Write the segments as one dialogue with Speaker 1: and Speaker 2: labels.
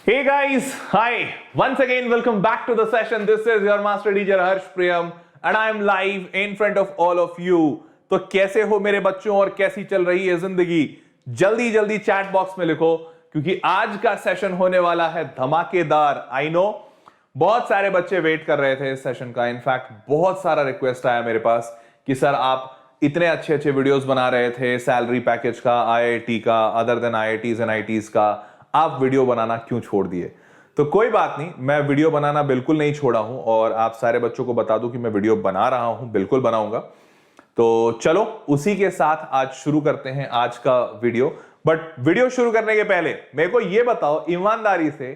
Speaker 1: Hey guys, hi. Once again, welcome back to the session. This is your master teacher Harsh Priyam and I am live in front of all of you. तो कैसे हो मेरे बच्चों और कैसी चल रही है जिंदगी? जल्दी जल्दी चैट बॉक्स में लिखो क्योंकि आज का सेशन होने वाला है धमाकेदार। आई नो बहुत सारे बच्चे वेट कर रहे थे इस सेशन का। इनफैक्ट बहुत सारा रिक्वेस्ट आया मेरे पास कि सर आप इतने अच्छे अच्छे वीडियोस बना रहे थे सैलरी पैकेज का, आईआईटी का, other than IITs and ITs का, आप वीडियो बनाना क्यों छोड़ दिए? तो कोई बात नहीं, मैं वीडियो बनाना बिल्कुल नहीं छोड़ा हूं और आप सारे बच्चों को बता दूं कि मैं वीडियो बना रहा हूं, बिल्कुल बनाऊंगा। तो चलो उसी के साथ आज शुरू करते हैं आज का वीडियो। बट वीडियो शुरू करने के पहले मेरे को यह बताओ ईमानदारी से,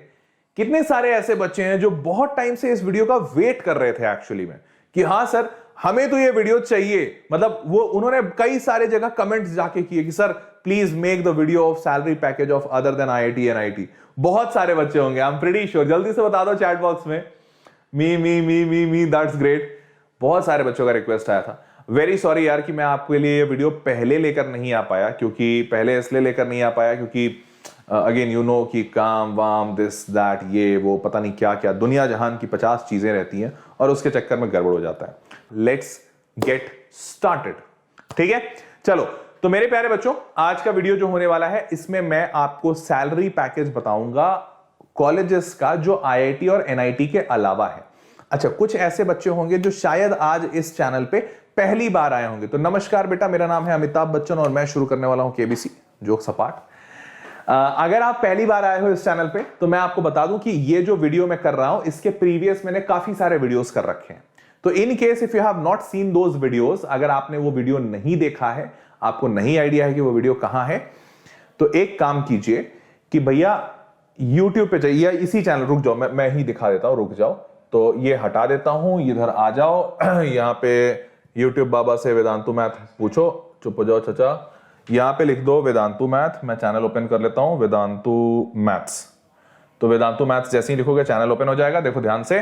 Speaker 1: कितने सारे ऐसे बच्चे हैं जो बहुत टाइम से इस वीडियो का वेट कर रहे थे एक्चुअली में कि हाँ सर हमें तो ये वीडियो चाहिए। मतलब वो उन्होंने कई सारे जगह कमेंट्स जाके किए कि sir please make the video of salary package of other than IIT and IT. बहुत सारे बच्चे होंगे, आई एम प्रीटी श्योर। जल्दी से बता दो चैट बॉक्स में मी दैट्स ग्रेट। बहुत सारे बच्चों का रिक्वेस्ट आया था। वेरी सॉरी यार कि मैं आपके लिए ये वीडियो पहले लेकर नहीं आ पाया, क्योंकि पहले इसलिए लेकर नहीं आ पाया क्योंकि अगेन यू नो कि काम वाम दिस दैट ये वो पता नहीं क्या क्या दुनिया जहान की 50 चीजें रहती हैं और उसके चक्कर में गड़बड़ हो जाता है। Let's get started. ठीक है, चलो। तो मेरे प्यारे बच्चों, आज का वीडियो जो होने वाला है इसमें मैं आपको सैलरी पैकेज बताऊंगा कॉलेजेस का जो आईआईटी और एनआईटी के अलावा है। अच्छा, कुछ ऐसे बच्चे होंगे जो शायद आज इस चैनल पे पहली बार आए होंगे। तो नमस्कार बेटा, मेरा नाम है अमिताभ बच्चन और मैं शुरू करने वाला हूं केबीसी जोक सपाट। अगर आप पहली बार आए हो इस चैनल पे तो मैं आपको बता दूं कि ये जो वीडियो मैं कर रहा हूं इसके प्रीवियस मैंने काफी सारे वीडियोस कर रखे हैं। तो in case if you have not seen those videos, अगर आपने वो वीडियो नहीं देखा है, आपको नहीं आइडिया है कि वो वीडियो कहां है, तो एक काम कीजिए कि भैया YouTube पे जाइए, इसी चैनल, रुक जाओ मैं ही दिखा देता हूं, रुक जाओ। तो ये हटा देता हूं, इधर आ जाओ। यहां पे YouTube बाबा से वेदांतु मैथ पूछो, चुप हो जाओ चाचा। यहां पे लिख दो वेदांतु मैथ, मैं चैनल ओपन कर लेता हूं, वेदांतु मैथ्स। तो वेदांतु मैथ्स जैसे ही लिखोगे चैनल ओपन हो जाएगा। देखो ध्यान से,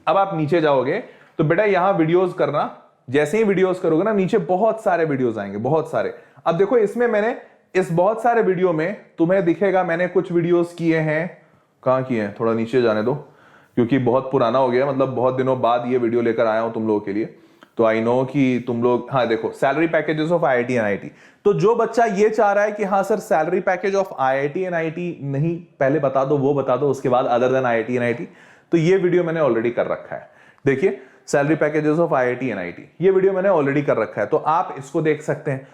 Speaker 1: अब आप नीचे जाओगे तो बेटा यहां वीडियोस करना। जैसे ही वीडियोस करोगे ना, नीचे बहुत सारे वीडियोस आएंगे, बहुत सारे। अब देखो इसमें मैंने इस बहुत सारे वीडियो में तुम्हें दिखेगा मैंने कुछ वीडियोस किए हैं। कहां किए हैं? थोड़ा नीचे जाने दो क्योंकि बहुत पुराना हो गया, मतलब बहुत दिनों बाद ये वीडियो लेकर आया हूं तुम लोगों के लिए। तो आई नो कि तुम लोग, हाँ देखो, salary packages of IIT and IT. तो जो बच्चा ये चाह रहा है कि हाँ sir salary package of IIT and IT नहीं, पहले बता दो, वो बता दो, उसके बाद other than IIT and IT, तो ये वीडियो मैंने ऑलरेडी कर रखा है। देखिए, salary packages of IIT and IT, ये वीडियो मैंने ऑलरेडी कर रखा है, तो आप इसको देख सकते हैं।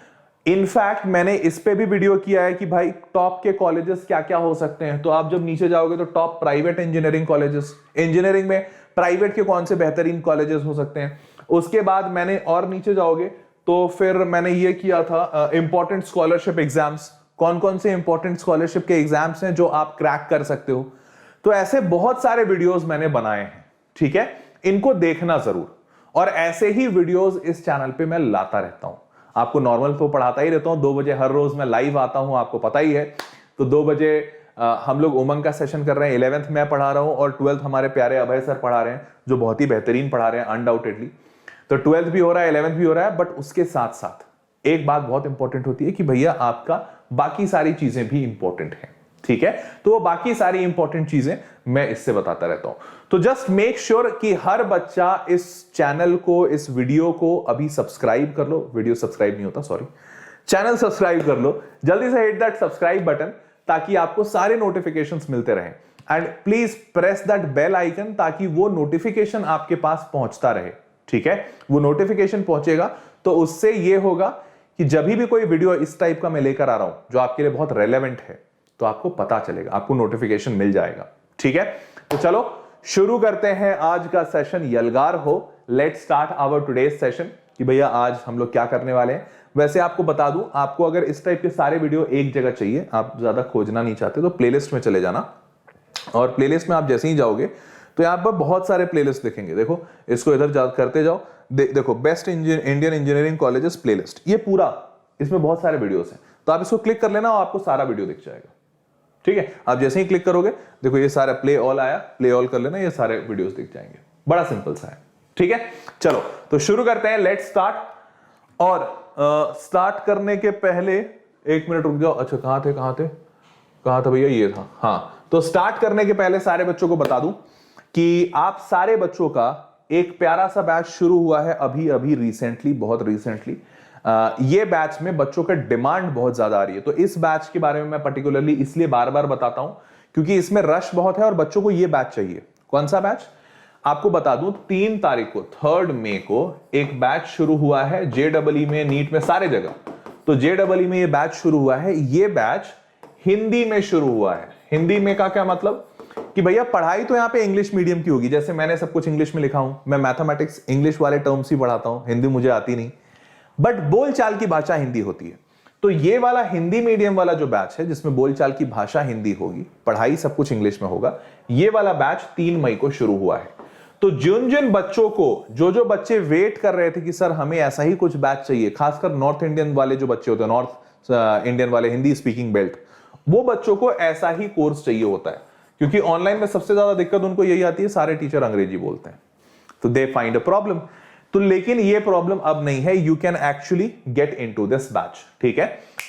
Speaker 1: इनफैक्ट मैंने इस पे भी वीडियो किया है कि भाई टॉप के कॉलेजेस क्या क्या हो सकते हैं। तो आप जब नीचे जाओगे तो top private engineering colleges, engineering में प्राइवेट के कौन से बेहतरीन कॉलेजेस हो सकते हैं। उसके बाद मैंने और नीचे जाओगे तो फिर मैंने ये किया था इंपॉर्टेंट स्कॉलरशिप एग्जाम्स, कौन कौन से इंपॉर्टेंट स्कॉलरशिप के एग्जाम्स हैं जो आप क्रैक कर सकते हो। तो ऐसे बहुत सारे वीडियोस मैंने बनाए हैं, ठीक है, इनको देखना जरूर। और ऐसे ही वीडियोस इस चैनल पे मैं लाता रहता हूं। आपको नॉर्मल तो पढ़ाता ही रहता हूं, 2 बजे हर रोज मैं लाइव आता हूं, आपको पता ही है। तो 2 बजे हम लोग उमंग का सेशन कर रहे हैं, 11th मैं पढ़ा रहा हूं और 12th हमारे प्यारे अभय सर पढ़ा रहे हैं, जो बहुत ही बेहतरीन पढ़ा रहे हैं अनडाउटेडली। तो 12th भी हो रहा है, 11th भी हो रहा है, बट उसके साथ साथ एक बात बहुत इंपॉर्टेंट होती है कि भैया आपका बाकी सारी चीजें भी इंपॉर्टेंट हैं, ठीक है। तो वो बाकी सारी इंपॉर्टेंट चीजें मैं इससे बताता रहता हूं। तो जस्ट मेक श्योर कि हर बच्चा इस चैनल को, इस वीडियो को अभी सब्सक्राइब कर लो। वीडियो सब्सक्राइब नहीं होता, सॉरी, चैनल सब्सक्राइब कर लो। जल्दी से हिट दैट सब्सक्राइब बटन ताकि आपको सारे नोटिफिकेशंस मिलते रहें। And please press that bell icon ताकि वो नोटिफिकेशन आपके पास पहुंचता रहे, ठीक है। वो नोटिफिकेशन पहुंचेगा तो उससे ये होगा कि जब भी कोई वीडियो इस टाइप का मैं लेकर आ रहा हूं जो आपके लिए बहुत रेलेवेंट है, तो आपको पता चलेगा, आपको नोटिफिकेशन मिल जाएगा, ठीक है। तो चलो शुरू करते हैं आज का सेशन। यलगार हो, let's start our today's session कि भैया आज हम लोग क्या करने वाले हैं। वैसे आपको बता दूं, आपको अगर इस टाइप के सारे वीडियो एक जगह चाहिए, आप ज्यादा खोजना नहीं चाहते, तो प्लेलिस्ट में चले जाना। और प्लेलिस्ट में आप जैसे ही जाओगे तो यहां पर बहुत सारे प्लेलिस्ट दिखेंगे। देखो, इसको इधर करते जाओ, देखो best Indian engineering colleges playlist, ये पूरा, इसमें बहुत सारे वीडियोस हैं। तो आप इसको क्लिक कर लेना और आपको सारा वीडियो दिख जाएगा, ठीक है। आप जैसे ही क्लिक करोगे, देखो ये सारा प्ले ऑल आया, प्ले ऑल कर लेना, ये सारे वीडियोस दिख जाएंगे। बड़ा सिंपल सा है, ठीक है। चलो तो शुरू करते हैं, लेट्स स्टार्ट। और स्टार्ट करने के पहले 1 मिनट रुक जाओ। अच्छा, कहां थे भैया? ये था, हाँ। तो स्टार्ट करने के पहले सारे बच्चों को बता दूं कि आप सारे बच्चों का एक प्यारा सा बैच शुरू हुआ है अभी अभी रिसेंटली, बहुत रिसेंटली। ये बैच में बच्चों का डिमांड बहुत ज्यादा आ रही है, तो इस बैच के बारे में मैं पर्टिकुलरली इसलिए बार बार बताता हूं क्योंकि इसमें रश बहुत है और बच्चों को ये बैच चाहिए। कौन सा बैच आपको बता दूं, 3 तारीख को 3 मई को एक बैच शुरू हुआ है JEE में, नीट में, सारे जगह। तो JEE में ये बैच शुरू हुआ है। ये बैच हिंदी में शुरू हुआ है। हिंदी में का क्या मतलब कि भैया पढ़ाई तो यहां पे इंग्लिश मीडियम की होगी, जैसे मैंने सब कुछ इंग्लिश में लिखा हूं, मैं मैथमेटिक्स इंग्लिश वाले टर्म्स ही पढ़ाता हूं, हिंदी मुझे आती नहीं, बट बोलचाल की भाषा हिंदी होती है। तो ये वाला हिंदी मीडियम वाला जो बैच है जिसमें बोलचाल की भाषा हिंदी होगी, पढ़ाई सब कुछ इंग्लिश में होगा, ये वाला बैच 3 मई को शुरू हुआ है। तो जिन जिन बच्चों को, जो बच्चे वेट कर रहे थे कि सर हमें ऐसा ही कुछ बैच चाहिए, खासकर नॉर्थ इंडियन वाले जो बच्चे होते हैं, नॉर्थ इंडियन वाले हिंदी स्पीकिंग बेल्ट, वो बच्चों को ऐसा ही कोर्स चाहिए होता है, क्योंकि ऑनलाइन में सबसे ज्यादा दिक्कत उनको यही आती है, सारे टीचर अंग्रेजी बोलते हैं, तो दे फाइंड अ प्रॉब्लम। तो लेकिन ये प्रॉब्लम अब नहीं है, you can actually get into this batch, ठीक है।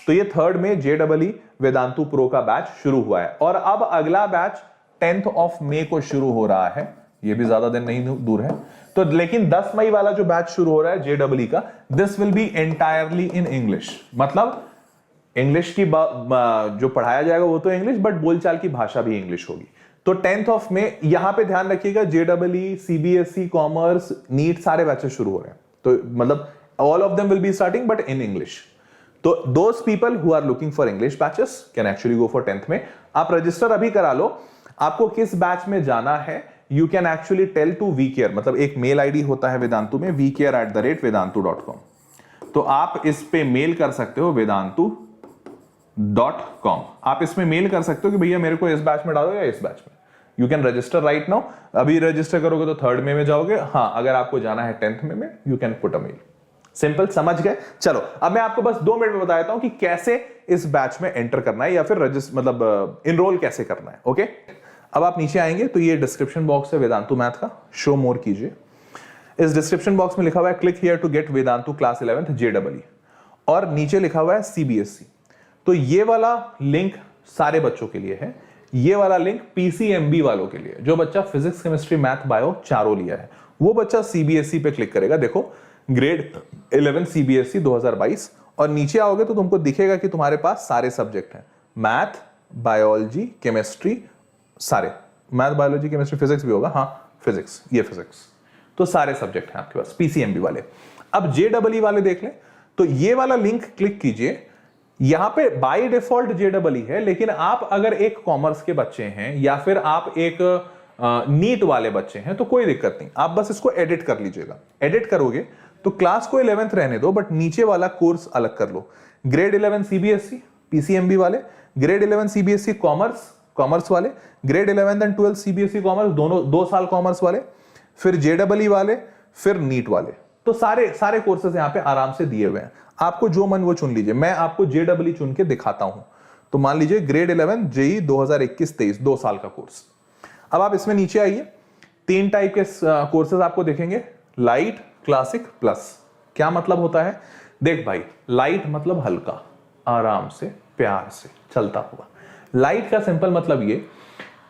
Speaker 1: तो ये 3 में JEE वेदांतु प्रो का बैच शुरू हुआ है और अब अगला बैच 10 मई को शुरू हो रहा है, ये भी ज्यादा दिन नहीं दूर है। तो लेकिन 10 मई वाला जो बैच शुरू हो रहा है JEE का, this will be entirely in English, मतलब इंग्लिश की जो पढ़ाया जाएगा वो तो इंग्लिश, बट बोलचाल की भाषा भी इंग्लिश होगी। तो 10 में यहां पे ध्यान रखिएगा, JEE, CBSE, कॉमर्स, नीट सारे बैचेस शुरू हो रहे हैं, तो मतलब all of them will be starting but in English. तो those people who are looking for English batches can actually go for 10 में। आप रजिस्टर अभी करा लो, आपको किस बैच में जाना है you can actually tell to VCare, मतलब एक मेल ID होता है वेदांतु में, vcare@vedantu.com। तो आप इस पे मेल कर सकते हो vedantu.com, आप इसमें मेल कर सकते हो कि भैया मेरे को इस बैच में डालो या इस बैच में। You can register right now, अभी रजिस्टर करोगे तो 3 मई में जाओगे। हाँ, अगर आपको जाना है 10 मई में, you can put a mail. Simple, समझ गए? चलो अब मैं आपको बस 2 मिनट में बता देता हूं कि कैसे इस बैच में एंटर करना है या फिर रजिस्टर मतलब इनरोल कैसे करना है। ओके, अब आप नीचे आएंगे तो ये डिस्क्रिप्शन बॉक्स है वेदांतु मैथ का, शो मोर कीजिए। इस डिस्क्रिप्शन बॉक्स में लिखा हुआ है click here to get Vedantu class 11th JEE, और नीचे लिखा हुआ है CBSE। तो ये वाला लिंक सारे बच्चों के लिए है, ये वाला लिंक PCMB वालों के लिए, जो बच्चा फिजिक्स, केमिस्ट्री, मैथ, बायो चारों लिया है, वो बच्चा CBSE पे क्लिक करेगा। देखो ग्रेड 11 CBSE 2022, और नीचे आओगे तो तुमको दिखेगा कि तुम्हारे पास सारे सब्जेक्ट हैं, मैथ, बायोलॉजी, केमिस्ट्री, सारे मैथ, बायोलॉजी, केमिस्ट्री, फिजिक्स भी होगा, हाँ फिजिक्स, ये फिजिक्स, तो सारे सब्जेक्ट हैं आपके पास PCMB वाले। अब JEE वाले देख लें, तो ये वाला लिंक क्लिक कीजिए। यहां पे बाय डिफॉल्ट JEE है, लेकिन आप अगर एक कॉमर्स के बच्चे हैं या फिर आप एक नीट वाले बच्चे हैं तो कोई दिक्कत नहीं, आप बस इसको एडिट कर लीजिएगा। एडिट करोगे तो क्लास को 11th रहने दो, बट नीचे वाला कोर्स अलग कर लो। ग्रेड 11 CBSE PCMB वाले, ग्रेड 11 CBSE कॉमर्स वाले, ग्रेड 11 एंड 12 CBSE कॉमर्स, दोनों 2 साल कॉमर्स वाले, फिर JEE वाले, फिर नीट वाले। तो सारे कोर्सेज यहां पे आराम से दिए हुए हैं, आपको जो मन वो चुन लीजिए। मैं आपको JEE चुन के दिखाता हूं। तो मान लीजिए ग्रेड 11 JEE 2021-23 2 साल का कोर्स। अब आप इसमें नीचे आइए, 3 टाइप के कोर्सेज आपको दिखेंगे, लाइट, क्लासिक, प्लस। क्या मतलब होता है? देख भाई, लाइट मतलब हल्का, आराम से, प्यार से चलता हुआ। लाइट का सिंपल मतलब ये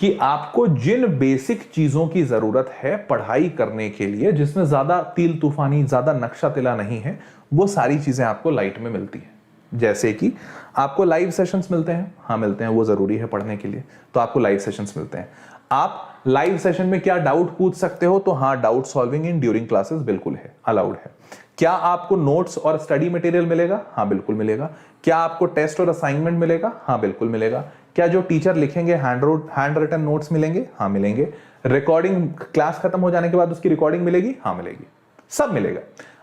Speaker 1: कि आपको जिन बेसिक चीजों की जरूरत है पढ़ाई करने के लिए, जिसमें ज्यादा तिल तूफानी, ज्यादा नक्शा तिला नहीं है, वो सारी चीजें आपको लाइट में मिलती है। जैसे कि आपको लाइव सेशंस मिलते हैं, हाँ मिलते हैं, वो जरूरी है पढ़ने के लिए, तो आपको लाइव सेशंस मिलते हैं। आप लाइव सेशन में क्या डाउट पूछ सकते हो? तो हाँ, doubt solving in during classes बिल्कुल है, अलाउड है। क्या आपको नोट्स और स्टडी मटेरियल मिलेगा? हाँ बिल्कुल मिलेगा। क्या आपको टेस्ट और असाइनमेंट मिलेगा? हाँ बिल्कुल मिलेगा। क्या जो टीचर लिखेंगे हैंड रिटन नोट्स मिलेंगे? हाँ मिलेंगे। रिकॉर्डिंग क्लास खत्म हो जाने के बाद उसकी रिकॉर्डिंग मिलेगी? हाँ मिलेगी, सब मिलेगा।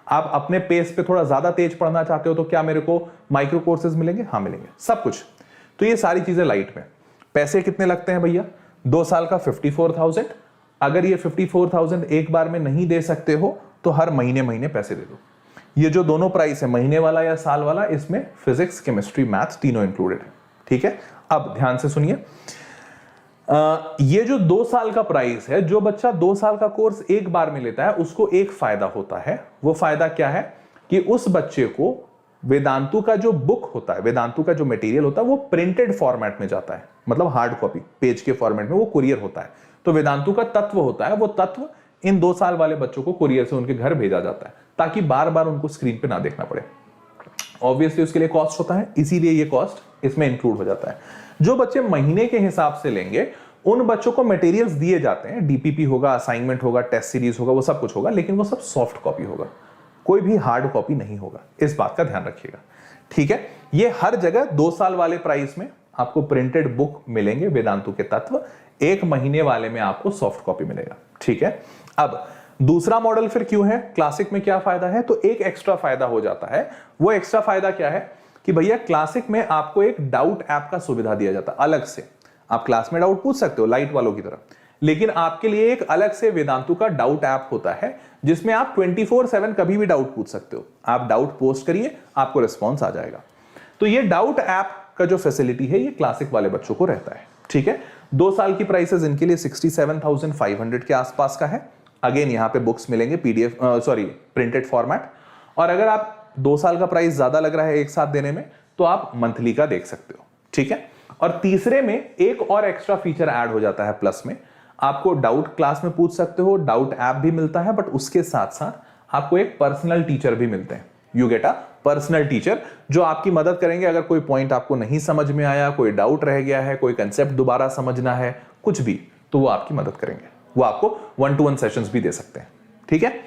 Speaker 1: आप अपने पेस पे थोड़ा ज्यादा तेज पढ़ना चाहते हो तो क्या मेरे को माइक्रो कोर्सेज मिलेंगे? हाँ मिलेंगे, सब कुछ। तो ये सारी चीजें लाइट में। पैसे कितने लगते हैं भैया? 2 साल का 54,000। अगर ये 54,000 एक बार में नहीं दे सकते हो तो हर महीने पैसे दे दो। ये जो दोनों प्राइस है, महीने वाला या साल वाला, इसमें फिजिक्स, केमिस्ट्री, मैथ्स तीनों इंक्लूडेड है, ठीक है। अब ध्यान से सुनिए, ये जो 2 साल का प्राइस है, जो बच्चा 2 साल का कोर्स एक बार में लेता है उसको एक फायदा होता है। वो फायदा क्या है कि उस बच्चे को वेदांतु का जो बुक होता है, वेदांतु का जो मटेरियल होता है वो प्रिंटेड फॉर्मेट में जाता है, मतलब हार्ड कॉपी पेज के फॉर्मेट में वो कुरियर होता है। तो वेदांतु का तत्व होता है, वो तत्व इन 2 साल वाले बच्चों को कुरियर से उनके घर भेजा जाता है ताकि बार बार उनको स्क्रीन पे ना देखना पड़े। ऑब्वियसली उसके लिए कॉस्ट होता है, इसीलिए ये कॉस्ट इसमें इंक्लूड हो जाता है। जो बच्चे महीने के हिसाब से लेंगे उन बच्चों को मटेरियल्स दिए जाते हैं, डीपीपी होगा, असाइनमेंट होगा, टेस्ट सीरीज होगा, वो सब कुछ होगा, लेकिन वो सब सॉफ्ट कॉपी होगा, कोई भी हार्ड कॉपी नहीं होगा। इस बात का ध्यान रखिएगा, ठीक है। ये हर जगह 2 साल वाले प्राइस में आपको प्रिंटेड बुक मिलेंगे वेदांतु के तत्व, 1 महीने वाले में आपको सॉफ्ट कॉपी मिलेगा, ठीक है। अब दूसरा मॉडल फिर क्यों है, क्लासिक में क्या फायदा है, तो एक एक्स्ट्रा फायदा हो जाता है। वो एक्स्ट्रा फायदा क्या है कि भैया क्लासिक में आपको एक डाउट ऐप का सुविधा दिया जाता है अलग से। आप क्लास में डाउट पूछ सकते हो लाइट वालों की तरह, लेकिन आपके लिए एक अलग से वेदांतु का डाउट ऐप होता है जिसमें आप 24/7 कभी भी डाउट पूछ सकते हो। आप डाउट पोस्ट करिए, आपको रिस्पॉन्स आ जाएगा। तो ये डाउट ऐप का जो फैसिलिटी है ये क्लासिक वाले बच्चों को रहता है, ठीक है। 2 साल की प्राइसेस इनके लिए 67,500 के आसपास का है। अगेन यहां पे बुक्स मिलेंगे पीडीएफ प्रिंटेड फॉर्मेट। और अगर आप 2 साल का प्राइस ज्यादा लग रहा है एक साथ देने में तो आप मंथली का देख सकते हो, ठीक है। और तीसरे में एक और एक्स्ट्रा फीचर ऐड हो जाता है प्लस में, आपको डाउट क्लास में पूछ सकते हो, डाउट ऐप भी मिलता है, बट उसके साथ साथ आपको एक पर्सनल टीचर भी मिलते हैं। You get a personal teacher जो आपकी मदद करेंगे। अगर कोई पॉइंट आपको नहीं समझ में आया, कोई डाउट रह गया है, कोई कंसेप्ट दोबारा समझना है, कुछ भी, तो वो आपकी मदद करेंगे। वो आपको 1-to-1 सेशंस भी दे सकते हैं, ठीक है।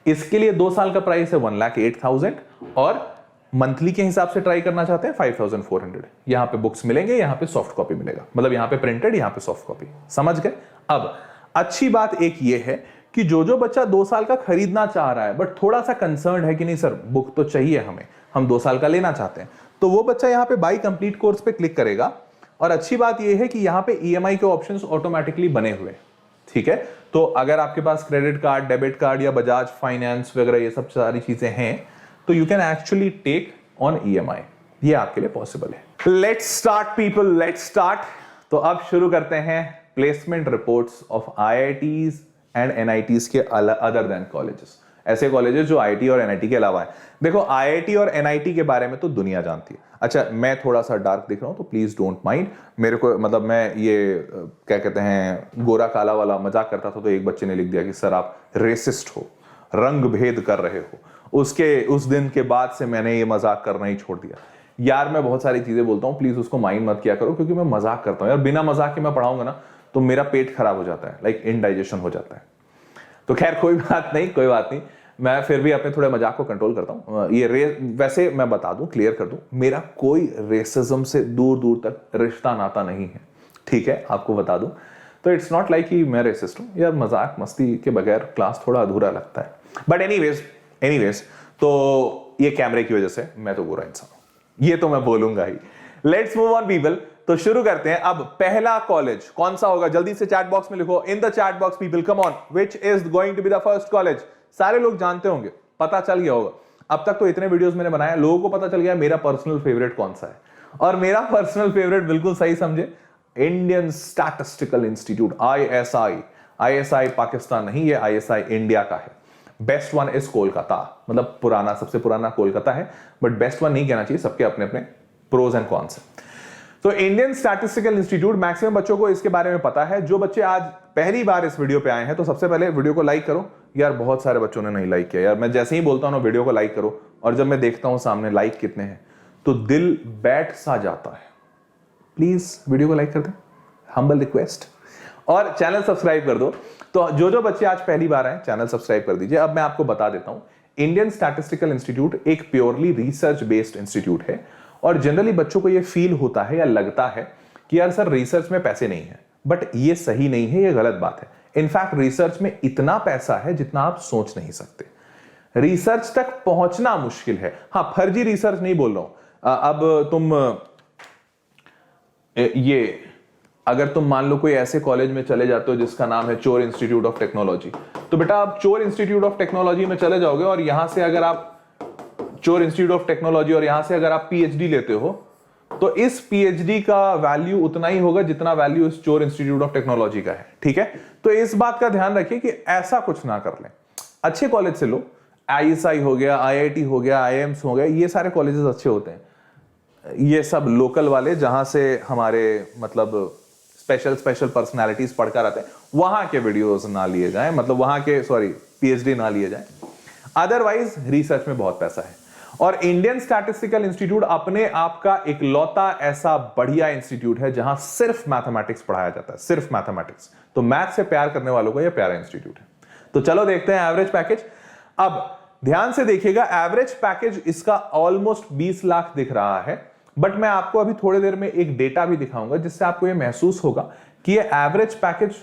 Speaker 1: इसके लिए 2 साल का प्राइस है 1,08,000 और मंथली के हिसाब से ट्राई करना चाहते हैं 5,400। यहां पे बुक्स मिलेंगे, यहां पे सॉफ्ट कॉपी मिलेगा, मतलब यहां पे प्रिंटेड, यहां पे सॉफ्ट कॉपी। समझ गए। अब अच्छी बात एक ये है कि जो बच्चा 2 साल का खरीदना चाह रहा है बट थोड़ा सा कंसर्न है कि नहीं सर बुक तो चाहिए हमें, हम 2 साल का लेना चाहते हैं, तो वो बच्चा यहां पे बाय कंप्लीट कोर्स पे क्लिक करेगा। और अच्छी बात यह है कि यहां पे ईएमआई के ऑप्शंस ऑटोमेटिकली बने हुए, ठीक है। तो अगर आपके पास क्रेडिट कार्ड, डेबिट कार्ड या बजाज फाइनेंस वगैरह ये सब सारी चीजें हैं तो you can actually take on EMI, ये आपके लिए पॉसिबल है। Let's start people, let's start. तो अब शुरू करते हैं placement reports of IITs and NITs के अदर देन कॉलेजेस, ऐसे कॉलेजेस जो आईआईटी और एनआईटी के अलावा है। देखो आईआईटी और एनआईटी के बारे में तो दुनिया जानती है। अच्छा मैं थोड़ा सा डार्क दिख रहा हूं तो प्लीज डोंट माइंड मेरे को, मतलब मैं ये क्या कहते हैं गोरा काला वाला मजाक करता था तो एक बच्चे ने लिख दिया कि सर आप रेसिस्ट हो, रंग भेद कर रहे हो। उस दिन के बाद से मैंने ये मजाक करना ही छोड़ दिया। यार मैं बहुत सारी चीजें बोलता हूं, प्लीज उसको माइंड मत किया करो क्योंकि मैं मजाक करता हूं यार। बिना मजाक के मैं पढ़ाऊंगा ना तो मेरा पेट खराब हो जाता है, लाइक इनडाइजेशन हो जाता है। तो खैर कोई बात नहीं, मैं फिर भी अपने थोड़े मजाक को कंट्रोल करता हूं। वैसे मैं बता दूं, क्लियर कर दूं, मेरा कोई रेसिज्म से दूर दूर तक रिश्ता नाता नहीं है, ठीक है, आपको बता दूं। तो इट्स नॉट लाइक कि मैं रेसिस्ट हूं यार, मजाक मस्ती के बगैर क्लास थोड़ा अधूरा लगता है। बट एनीवेज तो ये कैमरे की वजह से मैं तो बुरा इंसान हूं, ये तो मैं बोलूंगा ही। Let's move on people. तो शुरू करते हैं। अब पहला कॉलेज कौन सा होगा, जल्दी से चैट बॉक्स में लिखो, in the chat box people, come on, which is going to be the first college. सारे लोग जानते होंगे, पता चल गया होगा। अब तक तो इतने वीडियोस मैंने बनाए, लोगों को पता चल गया मेरा पर्सनल फेवरेट कौन सा है। और मेरा पर्सनल फेवरेट बिल्कुल सही समझे, Indian statistical institute, ISI Pakistan नहीं, ये ISI इंडिया का है। बेस्ट वन इज कोलकाता, मतलब पुराना, सबसे पुराना कोलकाता है, बट बेस्ट वन नहीं कहना चाहिए, सबके अपने अपने प्रोज एंड कॉन्स है। तो इंडियन स्टैटिस्टिकल इंस्टीट्यूट, मैक्सिमम बच्चों को इसके बारे में पता है। जो बच्चे आज पहली बार इस वीडियो पे आए हैं तो सबसे पहले वीडियो को लाइक करो। यार बहुत सारे बच्चों ने नहीं लाइक किया यार, मैं जैसे ही बोलता हूं ना वीडियो को लाइक करो, और जब मैं देखता हूं सामने लाइक कितने हैं तो दिल बैठ सा जाता है। प्लीज वीडियो को लाइक कर दे, हम्बल रिक्वेस्ट, और चैनल सब्सक्राइब कर दो। तो जो बच्चे आज पहली बार आए चैनल सब्सक्राइब कर दीजिए। अब मैं आपको बता देता हूं, इंडियन स्टैटिस्टिकल इंस्टीट्यूट एक प्योरली रिसर्च बेस्ड इंस्टीट्यूट है। और जनरली बच्चों को यह फील होता है या लगता है कि यार सर रिसर्च में पैसे नहीं है, बट ये सही नहीं है, ये गलत बात है। इनफैक्ट रिसर्च में इतना पैसा है जितना आप सोच नहीं सकते। रिसर्च तक पहुंचना मुश्किल है। हाँ, फर्जी रिसर्च नहीं बोल रहा हूं। अब तुम अगर तुम मान लो कोई ऐसे कॉलेज में चले जाते हो जिसका नाम है चोर इंस्टीट्यूट ऑफ टेक्नोलॉजी, तो बेटा आप चोर इंस्टीट्यूट ऑफ टेक्नोलॉजी में चले जाओगे और यहां से अगर आप चोर इंस्टीट्यूट ऑफ टेक्नोलॉजी और यहां से अगर आप पीएचडी लेते हो तो इस पीएचडी का वैल्यू उतना ही होगा जितना वैल्यू इस चोर इंस्टीट्यूट ऑफ टेक्नोलॉजी का है, ठीक है। तो इस बात का ध्यान रखिए कि ऐसा कुछ ना कर लें। अच्छे कॉलेज से लो, ISI हो गया, IIT हो गया, IIMs हो गया, ये सारे कॉलेजेस अच्छे होते हैं। ये सब लोकल वाले जहां से हमारे मतलब स्पेशल पर्सनालिटीज पढ़कर आते हैं, वहां के वीडियोस ना लिए जाएं, मतलब वहां के PhD ना लिए जाएं। अदरवाइज रिसर्च में बहुत पैसा है। और इंडियन स्टैटिस्टिकल इंस्टीट्यूट अपने आप का इकलौता ऐसा बढ़िया इंस्टीट्यूट है जहां सिर्फ मैथमेटिक्स पढ़ाया जाता है, सिर्फ मैथमेटिक्स। तो मैथ से प्यार करने वालों को यह प्यारा इंस्टीट्यूट है। तो चलो देखते हैं एवरेज पैकेज। अब ध्यान से देखिएगा, एवरेज पैकेज इसका ऑलमोस्ट 20 लाख दिख रहा है, बट मैं आपको अभी थोड़ी देर में एक डेटा भी दिखाऊंगा जिससे आपको यह महसूस होगा कि ये एवरेज पैकेज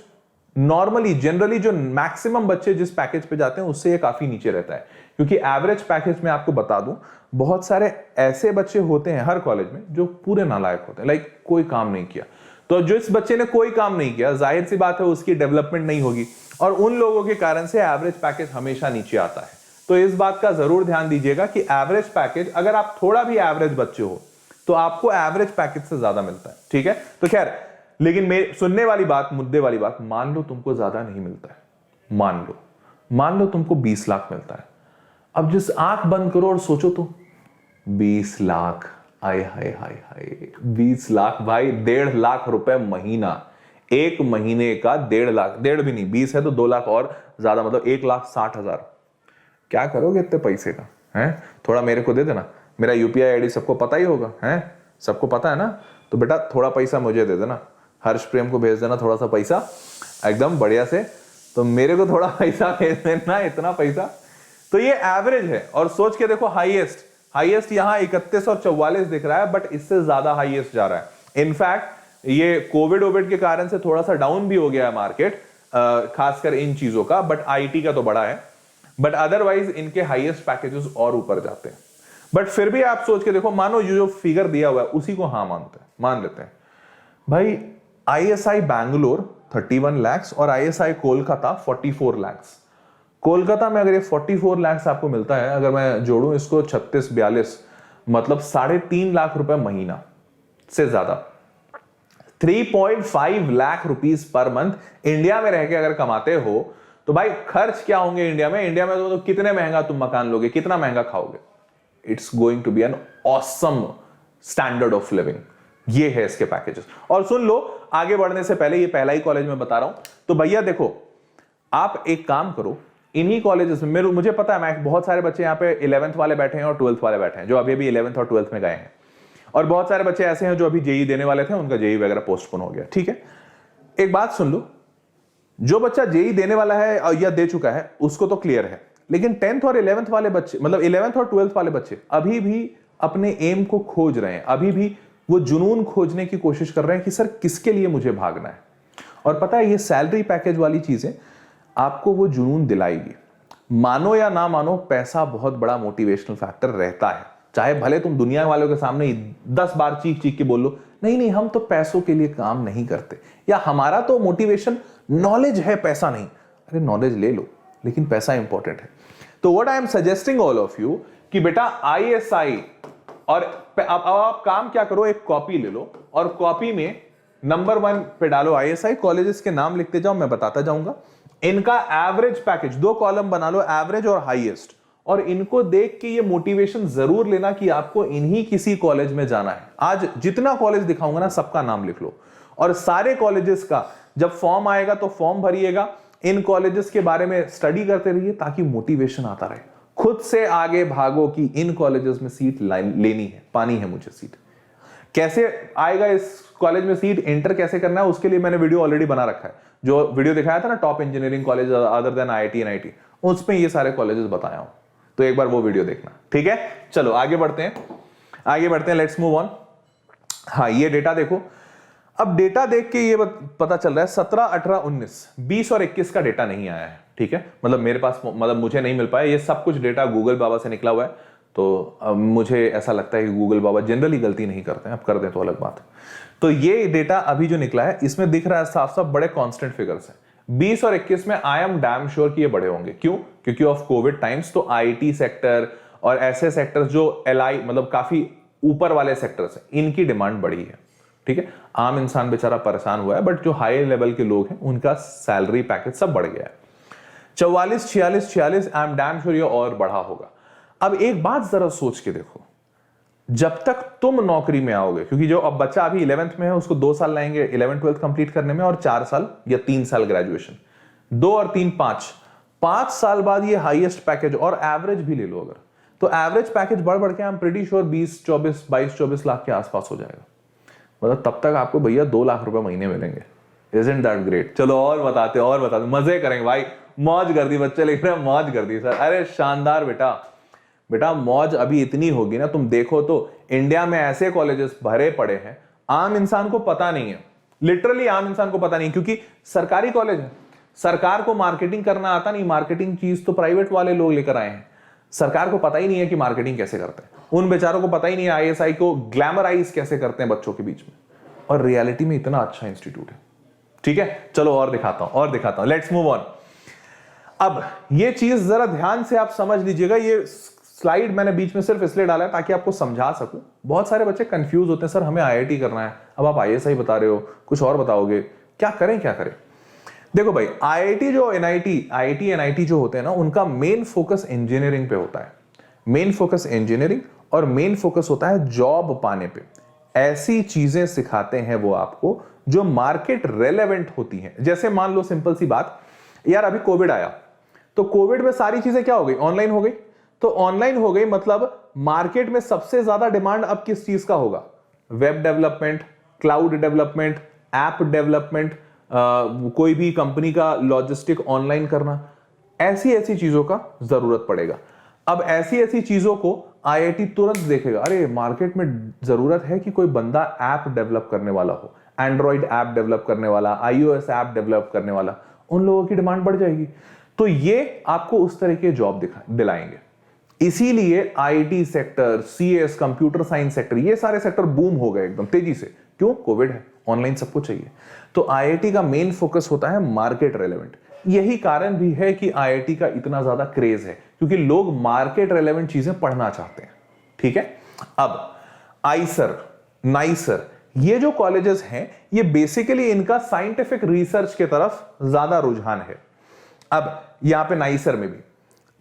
Speaker 1: नॉर्मली जनरली जो मैक्सिमम बच्चे जिस पैकेज पे जाते हैं उससे ये काफी नीचे रहता है। क्योंकि एवरेज पैकेज में आपको बता दूं, बहुत सारे ऐसे बच्चे होते हैं हर कॉलेज में जो पूरे नालायक होते हैं, लाइक कोई काम नहीं किया। तो जिस बच्चे ने कोई काम नहीं किया, जाहिर सी बात है उसकी डेवलपमेंट नहीं होगी, और उन लोगों के कारण से एवरेज पैकेज हमेशा नीचे आता है। तो इस बात का जरूर ध्यान दीजिएगा कि एवरेज पैकेज, अगर आप थोड़ा भी एवरेज बच्चे हो तो आपको एवरेज पैकेज से ज्यादा मिलता है, ठीक है। तो खैर, लेकिन मेरे सुनने वाली बात, मुद्दे वाली बात, मान लो तुमको ज्यादा नहीं मिलता है, मान लो तुमको 20 लाख मिलता है। अब जिस आंख बंद करो और सोचो तो 20 लाख, आय हाय हाय हाय, 20 लाख भाई, 1.5 लाख रुपए महीना, एक महीने का 1.5 लाख, 1.5 भी नहीं, 20 है तो 2 लाख और ज्यादा, मतलब 1,60,000। क्या करोगे इतने पैसे का, है? थोड़ा मेरे को दे देना, मेरा UPI ID सबको पता ही होगा, है? सबको पता है ना? तो बेटा थोड़ा पैसा मुझे दे देना, हर्ष प्रेम को भेज देना थोड़ा सा पैसा एकदम बढ़िया से, तो मेरे को थोड़ा पैसा भेज देना, इतना पैसा। तो ये एवरेज है। और सोच के देखो, हाईएस्ट यहां 31 और 44 दिख रहा है, बट इससे ज्यादा हाईएस्ट जा रहा है। इनफैक्ट ये कोविड के कारण से थोड़ा सा डाउन भी हो गया है मार्केट, खासकर इन चीजों का, बट IT का तो बड़ा है, बट अदरवाइज इनके हाईएस्ट पैकेजेस और ऊपर जाते हैं। बट फिर भी आप सोच के देखो, मानो ये जो फिगर दिया हुआ है उसी को मान लेते हैं भाई। ISI बैंगलोर 31 लाख और ISI कोलकाता 44 लाख। कोलकाता में अगर ये 44 लाख आपको मिलता है, अगर मैं जोड़ूं इसको 36-42, मतलब 3.5 लाख रुपए महीना से ज्यादा, 3.5 lakh rupees per month India में रह के अगर कमाते हो तो भाई खर्च क्या होंगे इंडिया में। इंडिया में तो कितने महंगा तुम मकान लोगे, कितना महंगा खाओगे। It's going to be an awesome standard of living. ये है इसके पैकेजेस। और सुन लो, आगे बढ़ने से पहले, ये पहला ही कॉलेज में बता रहा हूं, तो भैया देखो, आप एक काम करो, इन्हीं कॉलेजेस में, मुझे पता है, मैं बहुत सारे बच्चे यहाँ पे 11th वाले बैठे हैं और 12th वाले बैठे हैं जो अभी भी 11th और 12th में गए हैं, और बहुत सारे बच्चे ऐसे हैं जो अभी JEE देने वाले थे, उनका JEE वगैरह पोस्टपोन हो गया, ठीक है। एक बात सुन लो, जो बच्चा JEE देने वाला है या दे चुका है उसको तो क्लियर है, लेकिन 10th और 11th वाले बच्चे, मतलब 11th और 12th वाले बच्चे अभी भी अपने एम को खोज रहे हैं, अभी भी वो जुनून खोजने की कोशिश कर रहे हैं कि सर किसके लिए मुझे भागना है। और पता है, ये सैलरी पैकेज वाली चीजें आपको वो जुनून दिलाएगी। मानो या ना मानो, पैसा बहुत बड़ा मोटिवेशनल फैक्टर रहता है। चाहे भले तुम दुनिया वालों के सामने 10 बार चीख के बोल लो, नहीं हम तो पैसों के लिए काम नहीं करते, या हमारा तो मोटिवेशन नॉलेज है, पैसा नहीं। अरे नॉलेज ले लो, लेकिन पैसा इंपॉर्टेंट है। तो what I am suggesting all of you कि बेटा ISI, और अब आप काम क्या करो, एक कॉपी ले लो और कॉपी में नंबर 1 पे डालो ISI, कॉलेजेस के नाम लिखते जाओ, मैं बताता जाऊंगा। इनका एवरेज पैकेज 2 कॉलम बना लो, एवरेज और हाईएस्ट, और इनको देख के ये मोटिवेशन जरूर लेना कि आपको इन्हीं किसी कॉलेज में जाना है। आज जितना कॉलेज दिखाऊंगा ना, सबका नाम लिख लो, और सारे कॉलेजेस का जब फॉर्म आएगा तो फॉर्म भरिएगा, इन कॉलेजेस के बारे में स्टडी करते रहिए ताकि मोटिवेशन आता रहे। खुद से आगे भागो कि इन कॉलेजेस में सीट लेनी है, पानी है मुझे सीट। कैसे आएगा इस कॉलेज में सीट, एंटर कैसे करना है, उसके लिए मैंने वीडियो ऑलरेडी बना रखा है। जो वीडियो दिखाया था ना, top engineering college other than IIT and IT, उसमें ये सारे कॉलेजेस बताया हूं, तो एक बार वो वीडियो देखना, ठीक है। चलो आगे बढ़ते हैं, लेट्स मूव ऑन। हाँ, ये डेटा देखो। अब डेटा देख के ये पता चल रहा है 17, 18, 19, 20 और 21 का डेटा नहीं आया है, ठीक है। मतलब मेरे पास, मतलब मुझे नहीं मिल पाया। ये सब कुछ डेटा गूगल बाबा से निकला हुआ है, तो मुझे ऐसा लगता है कि गूगल बाबा जनरली गलती नहीं करते हैं, अब कर दें तो अलग बात। तो ये डेटा अभी जो निकला है, इसमें दिख रहा है साफ साफ बड़े कांस्टेंट फिगर्स हैं। 20 और 21 में आई एम डैम श्योर कि ये बड़े होंगे। क्यों? क्योंकि ऑफ कोविड टाइम्स, तो IT सेक्टर और ऐसे सेक्टर्स जो LI, मतलब काफी ऊपर वाले सेक्टर्स हैं, इनकी डिमांड बढ़ी है, ठीक है। आम इंसान बेचारा परेशान हुआ है, बट जो हाई लेवल के लोग हैं उनका सैलरी पैकेज सब बढ़ गया है। 44, 46, 46, आई एम डैम श्योर ये और बढ़ा होगा। अब एक बात जरा सोच के देखो, जब तक तुम नौकरी में आओगे, क्योंकि जो अब बच्चा अभी 11th में है उसको 2 साल लगेंगे 11th 12th कंप्लीट करने में, और 4 साल या 3 साल ग्रेजुएशन, 2 और 3 5 साल बाद ये हाईएस्ट पैकेज, और एवरेज भी ले लो अगर, तो एवरेज पैकेज बढ़ के I am pretty sure 22 lakh के आसपास हो जाएगा। मतलब तब तक आपको भैया 2 लाख रुपए महीने मिलेंगे। Isn't that great? चलो और बताते मजे करेंगे भाई, मौज कर दी बच्चे, लेकिन मौज कर दी सर। अरे शानदार बेटा मौज अभी इतनी होगी ना, तुम देखो तो इंडिया में ऐसे कॉलेजेस भरे पड़े हैं, आम इंसान को पता नहीं है, लिटरली आम इंसान को पता नहीं, क्योंकि सरकारी कॉलेज है, सरकार को मार्केटिंग करना आता नहीं, मार्केटिंग चीज तो प्राइवेट वाले लोग लेकर आए हैं, सरकार को पता ही नहीं है कि मार्केटिंग कैसे करते हैं, उन बेचारों को पता ही नहीं है आईएसआई को ग्लैमराइज कैसे करते हैं बच्चों के बीच में, और रियलिटी में इतना अच्छा इंस्टीट्यूट है। ठीक है, चलो और दिखाता हूं, लेट्स मूव ऑन। अब ये चीज जरा ध्यान से आप समझ लीजिएगा, ये स्लाइड मैंने बीच में सिर्फ इसलिए डाला है ताकि आपको समझा सकूं। बहुत सारे बच्चे कंफ्यूज होते हैं, सर हमें आईआईटी करना है, अब आप आईएसआई बता रहे हो, कुछ और बताओगे, क्या करें। देखो भाई, आईआईटी एनआईटी जो होते हैं ना, उनका मेन फोकस इंजीनियरिंग पे होता है, मेन फोकस इंजीनियरिंग, और मेन फोकस होता है जॉब पाने पे। ऐसी चीजें सिखाते हैं वो आपको जो मार्केट रेलेवेंट होती हैं। जैसे मान लो सिंपल सी बात, यार अभी कोविड आया, तो कोविड में सारी चीजें क्या हो गई, ऑनलाइन हो गई, तो ऑनलाइन हो गई मतलब मार्केट में सबसे ज्यादा डिमांड अब किस चीज का होगा, web development, cloud development, app development, कोई भी कंपनी का लॉजिस्टिक ऑनलाइन करना, ऐसी चीजों का जरूरत पड़ेगा। अब ऐसी चीजों को आईआईटी तुरंत देखेगा, अरे मार्केट में जरूरत है कि कोई बंदा ऐप डेवलप करने वाला हो, एंड्रॉइड ऐप डेवलप करने वाला, आईओएस ऐप डेवलप करने वाला, उन लोगों की डिमांड बढ़ जाएगी। तो ये आपको उस तरह के जॉब दिलाएंगे। इसीलिए IT sector, CS, computer science sector, ये सारे सेक्टर बूम हो गए एकदम तेजी से। क्यों? कोविड है, ऑनलाइन सबको चाहिए। तो आईआईटी का मेन फोकस होता है मार्केट रेलेवेंट। यही कारण भी है कि आईआईटी का इतना ज्यादा क्रेज है, क्योंकि लोग मार्केट रेलेवेंट चीजें पढ़ना चाहते हैं। ठीक है, अब आईसर, नाइसर, ये जो कॉलेजेस हैं, ये बेसिकली इनका साइंटिफिक रिसर्च की तरफ ज्यादा रुझान है। अब यहां पे नाइसर में भी,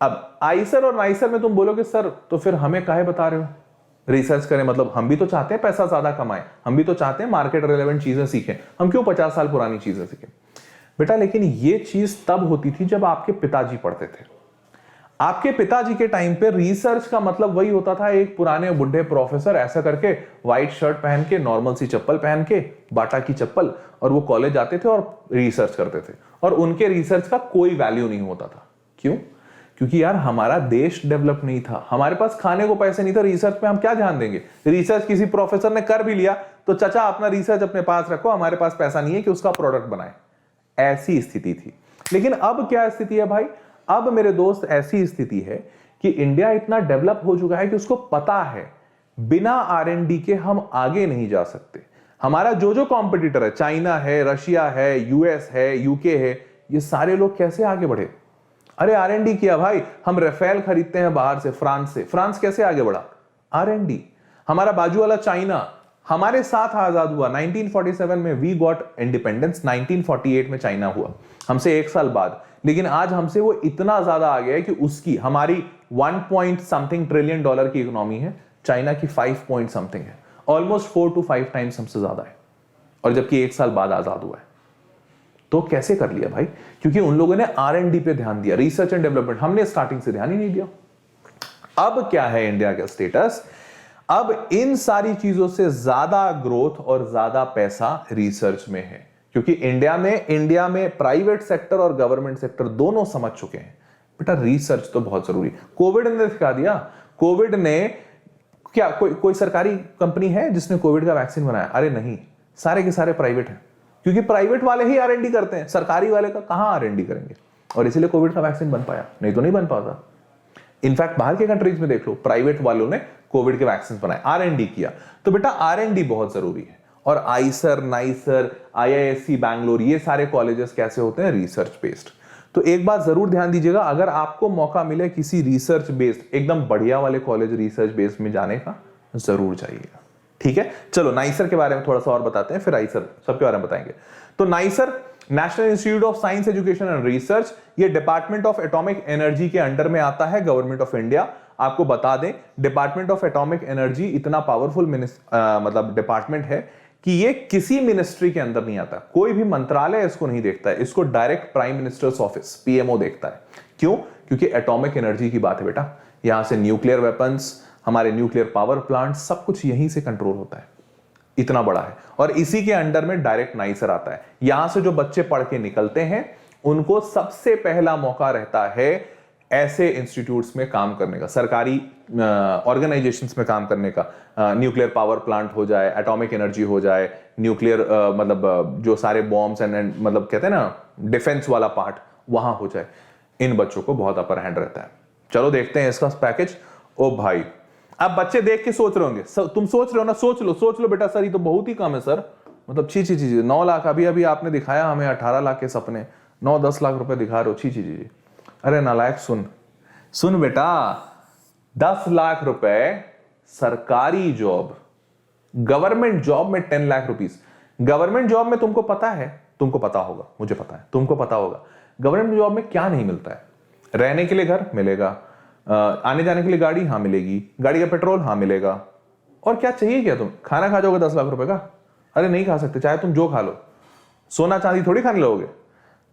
Speaker 1: अब आईसर और नाइसर में तुम बोलोगे सर तो फिर हमें काहे बता रहे हो रिसर्च करें, मतलब हम भी तो चाहते हैं पैसा ज्यादा कमाएं, हम भी तो चाहते हैं मार्केट रेलेवेंट चीजें सीखें, हम क्यों 50 साल पुरानी चीजें सीखें। बेटा लेकिन ये चीज तब होती थी जब आपके पिताजी पढ़ते थे। आपके पिताजी के टाइम पे रिसर्च का मतलब वही होता था, एक पुराने बुढ़े प्रोफेसर ऐसा करके व्हाइट शर्ट पहन के, नॉर्मल सी चप्पल पहन के, बाटा की चप्पल, और वो कॉलेज जाते थे और रिसर्च करते थे, और उनके रिसर्च का कोई वैल्यू नहीं होता था। क्यों? क्योंकि यार हमारा देश डेवलप नहीं था, हमारे पास खाने को पैसे नहीं था, रिसर्च पे हम क्या ध्यान देंगे। रिसर्च किसी प्रोफेसर ने कर भी लिया तो चाचा अपना रिसर्च अपने पास रखो, हमारे पास पैसा नहीं है कि उसका प्रोडक्ट बनाए। ऐसी स्थिति थी। लेकिन अब क्या स्थिति है भाई? अब मेरे दोस्त ऐसी स्थिति है कि इंडिया इतना डेवलप हो चुका है कि उसको पता है बिना R&D के हम आगे नहीं जा सकते। हमारा जो कॉम्पिटिटर है, चाइना है, रशिया है, यूएस है, यूके है, ये सारे लोग कैसे आगे बढ़े? अरे R&D किया भाई, हम राफेल खरीदते हैं बाहर से, फ्रांस से। फ्रांस कैसे आगे बढ़ा? R&D। हमारा बाजू वाला चाइना हमारे साथ आजाद हुआ 1947 में, वी गॉट इंडिपेंडेंस। 1948 में चाइना हुआ हमसे 1 साल बाद, लेकिन आज हमसे वो इतना ज्यादा आ गया है कि उसकी, हमारी 1 पॉइंट समथिंग ट्रिलियन डॉलर की इकोनॉमी है, चाइना की 5 पॉइंट समथिंग है, ऑलमोस्ट 4 to 5 टाइम्स हमसे ज्यादा है, और जबकि 1 साल बाद आजाद हुआ है। तो कैसे कर लिया भाई? क्योंकि उन लोगों ने R&D पे ध्यान दिया, रिसर्च एंड डेवलपमेंट। हमने स्टार्टिंग से ध्यान ही नहीं दिया। अब क्या है इंडिया का स्टेटस? अब इन सारी चीजों से ज्यादा ग्रोथ और ज्यादा पैसा रिसर्च में है, क्योंकि इंडिया में प्राइवेट सेक्टर और गवर्नमेंट सेक्टर दोनों समझ चुके हैं बेटा रिसर्च तो बहुत जरूरी। कोविड ने सिखा दिया। कोविड ने क्या, कोई सरकारी कंपनी है जिसने कोविड का वैक्सीन बनाया? अरे नहीं, सारे के सारे प्राइवेट हैं, क्योंकि प्राइवेट वाले ही R&D करते हैं, सरकारी वाले का कहां R&D करेंगे, और इसीलिए कोविड का वैक्सीन बन पाया, नहीं तो नहीं बन पाता। इनफैक्ट बाहर के कंट्रीज में देख लो, प्राइवेट वालों ने कोविड के वैक्सीन बनाए, R&D किया। तो बेटा R&D बहुत जरूरी है। और आईसर, नाइसर, IISc बैंगलोर, ये सारे कॉलेजेस कैसे होते हैं? Research based. तो एक बात जरूर ध्यान दीजिएगा, अगर आपको मौका मिले किसी रिसर्च बेस्ड एकदम बढ़िया वाले कॉलेज रिसर्च बेस्ड में जाने का, जरूर जाइएगा। ठीक है, चलो नाइसर के बारे में थोड़ा सा और बताते हैं, फिर आईसर सबके बारे में बताएंगे। तो nicer national institute of science education and research, ये डिपार्टमेंट ऑफ एटॉमिक एनर्जी के अंडर में आता है, गवर्नमेंट ऑफ इंडिया। आपको बता दें, डिपार्टमेंट ऑफ एटॉमिक एनर्जी इतना पावरफुल मतलब डिपार्टमेंट है कि ये किसी मिनिस्ट्री के अंदर नहीं आता, कोई भी मंत्रालय इसको नहीं देखता है, इसको direct prime minister's office PMO देखता है। क्यों? क्योंकि एटॉमिक एनर्जी की बात है बेटा, यहां से न्यूक्लियर वेपन्स, हमारे न्यूक्लियर पावर प्लांट, सब कुछ यहीं से कंट्रोल होता है, इतना बड़ा है। और इसी के अंडर में डायरेक्ट नाइसर आता है। यहां से जो बच्चे पढ़ के निकलते हैं उनको सबसे पहला मौका रहता है ऐसे इंस्टीट्यूट्स में काम करने का, सरकारी ऑर्गेनाइजेशंस में काम करने का। न्यूक्लियर पावर प्लांट हो जाए, एटॉमिक एनर्जी हो जाए, न्यूक्लियर मतलब जो सारे बॉम्ब्स एंड मतलब कहते हैं ना डिफेंस वाला पार्ट, वहां हो जाए। इन बच्चों को बहुत अपर हैंड रहता है। चलो देखते हैं इसका पैकेज। ओ भाई, अब बच्चे देख के सोच रहे होंगे, तुम सोच रहे हो ना, सोच लो बेटा, सर ये तो बहुत ही कम है सर, मतलब छी 9 लाख। अभी आपने दिखाया हमें 18 लाख के सपने, 9-10 लाख रुपए दिखा रहे हो, छी। अरे नालायक, सुन बेटा, 10 लाख रुपए सरकारी जॉब, गवर्नमेंट जॉब में 10 लाख रुपीस। गवर्नमेंट जॉब में तुमको पता है, तुमको पता होगा, मुझे पता है, तुमको पता होगा गवर्नमेंट जॉब में क्या नहीं मिलता है। रहने के लिए घर मिलेगा, आने जाने के लिए गाड़ी, हाँ मिलेगी, गाड़ी का पेट्रोल, हाँ मिलेगा, और क्या चाहिए क्या? तुम खाना खा जाओगे 10 लाख रुपए का? अरे नहीं खा सकते, चाहे तुम जो खा लो, सोना चांदी थोड़ी खाने लोगे।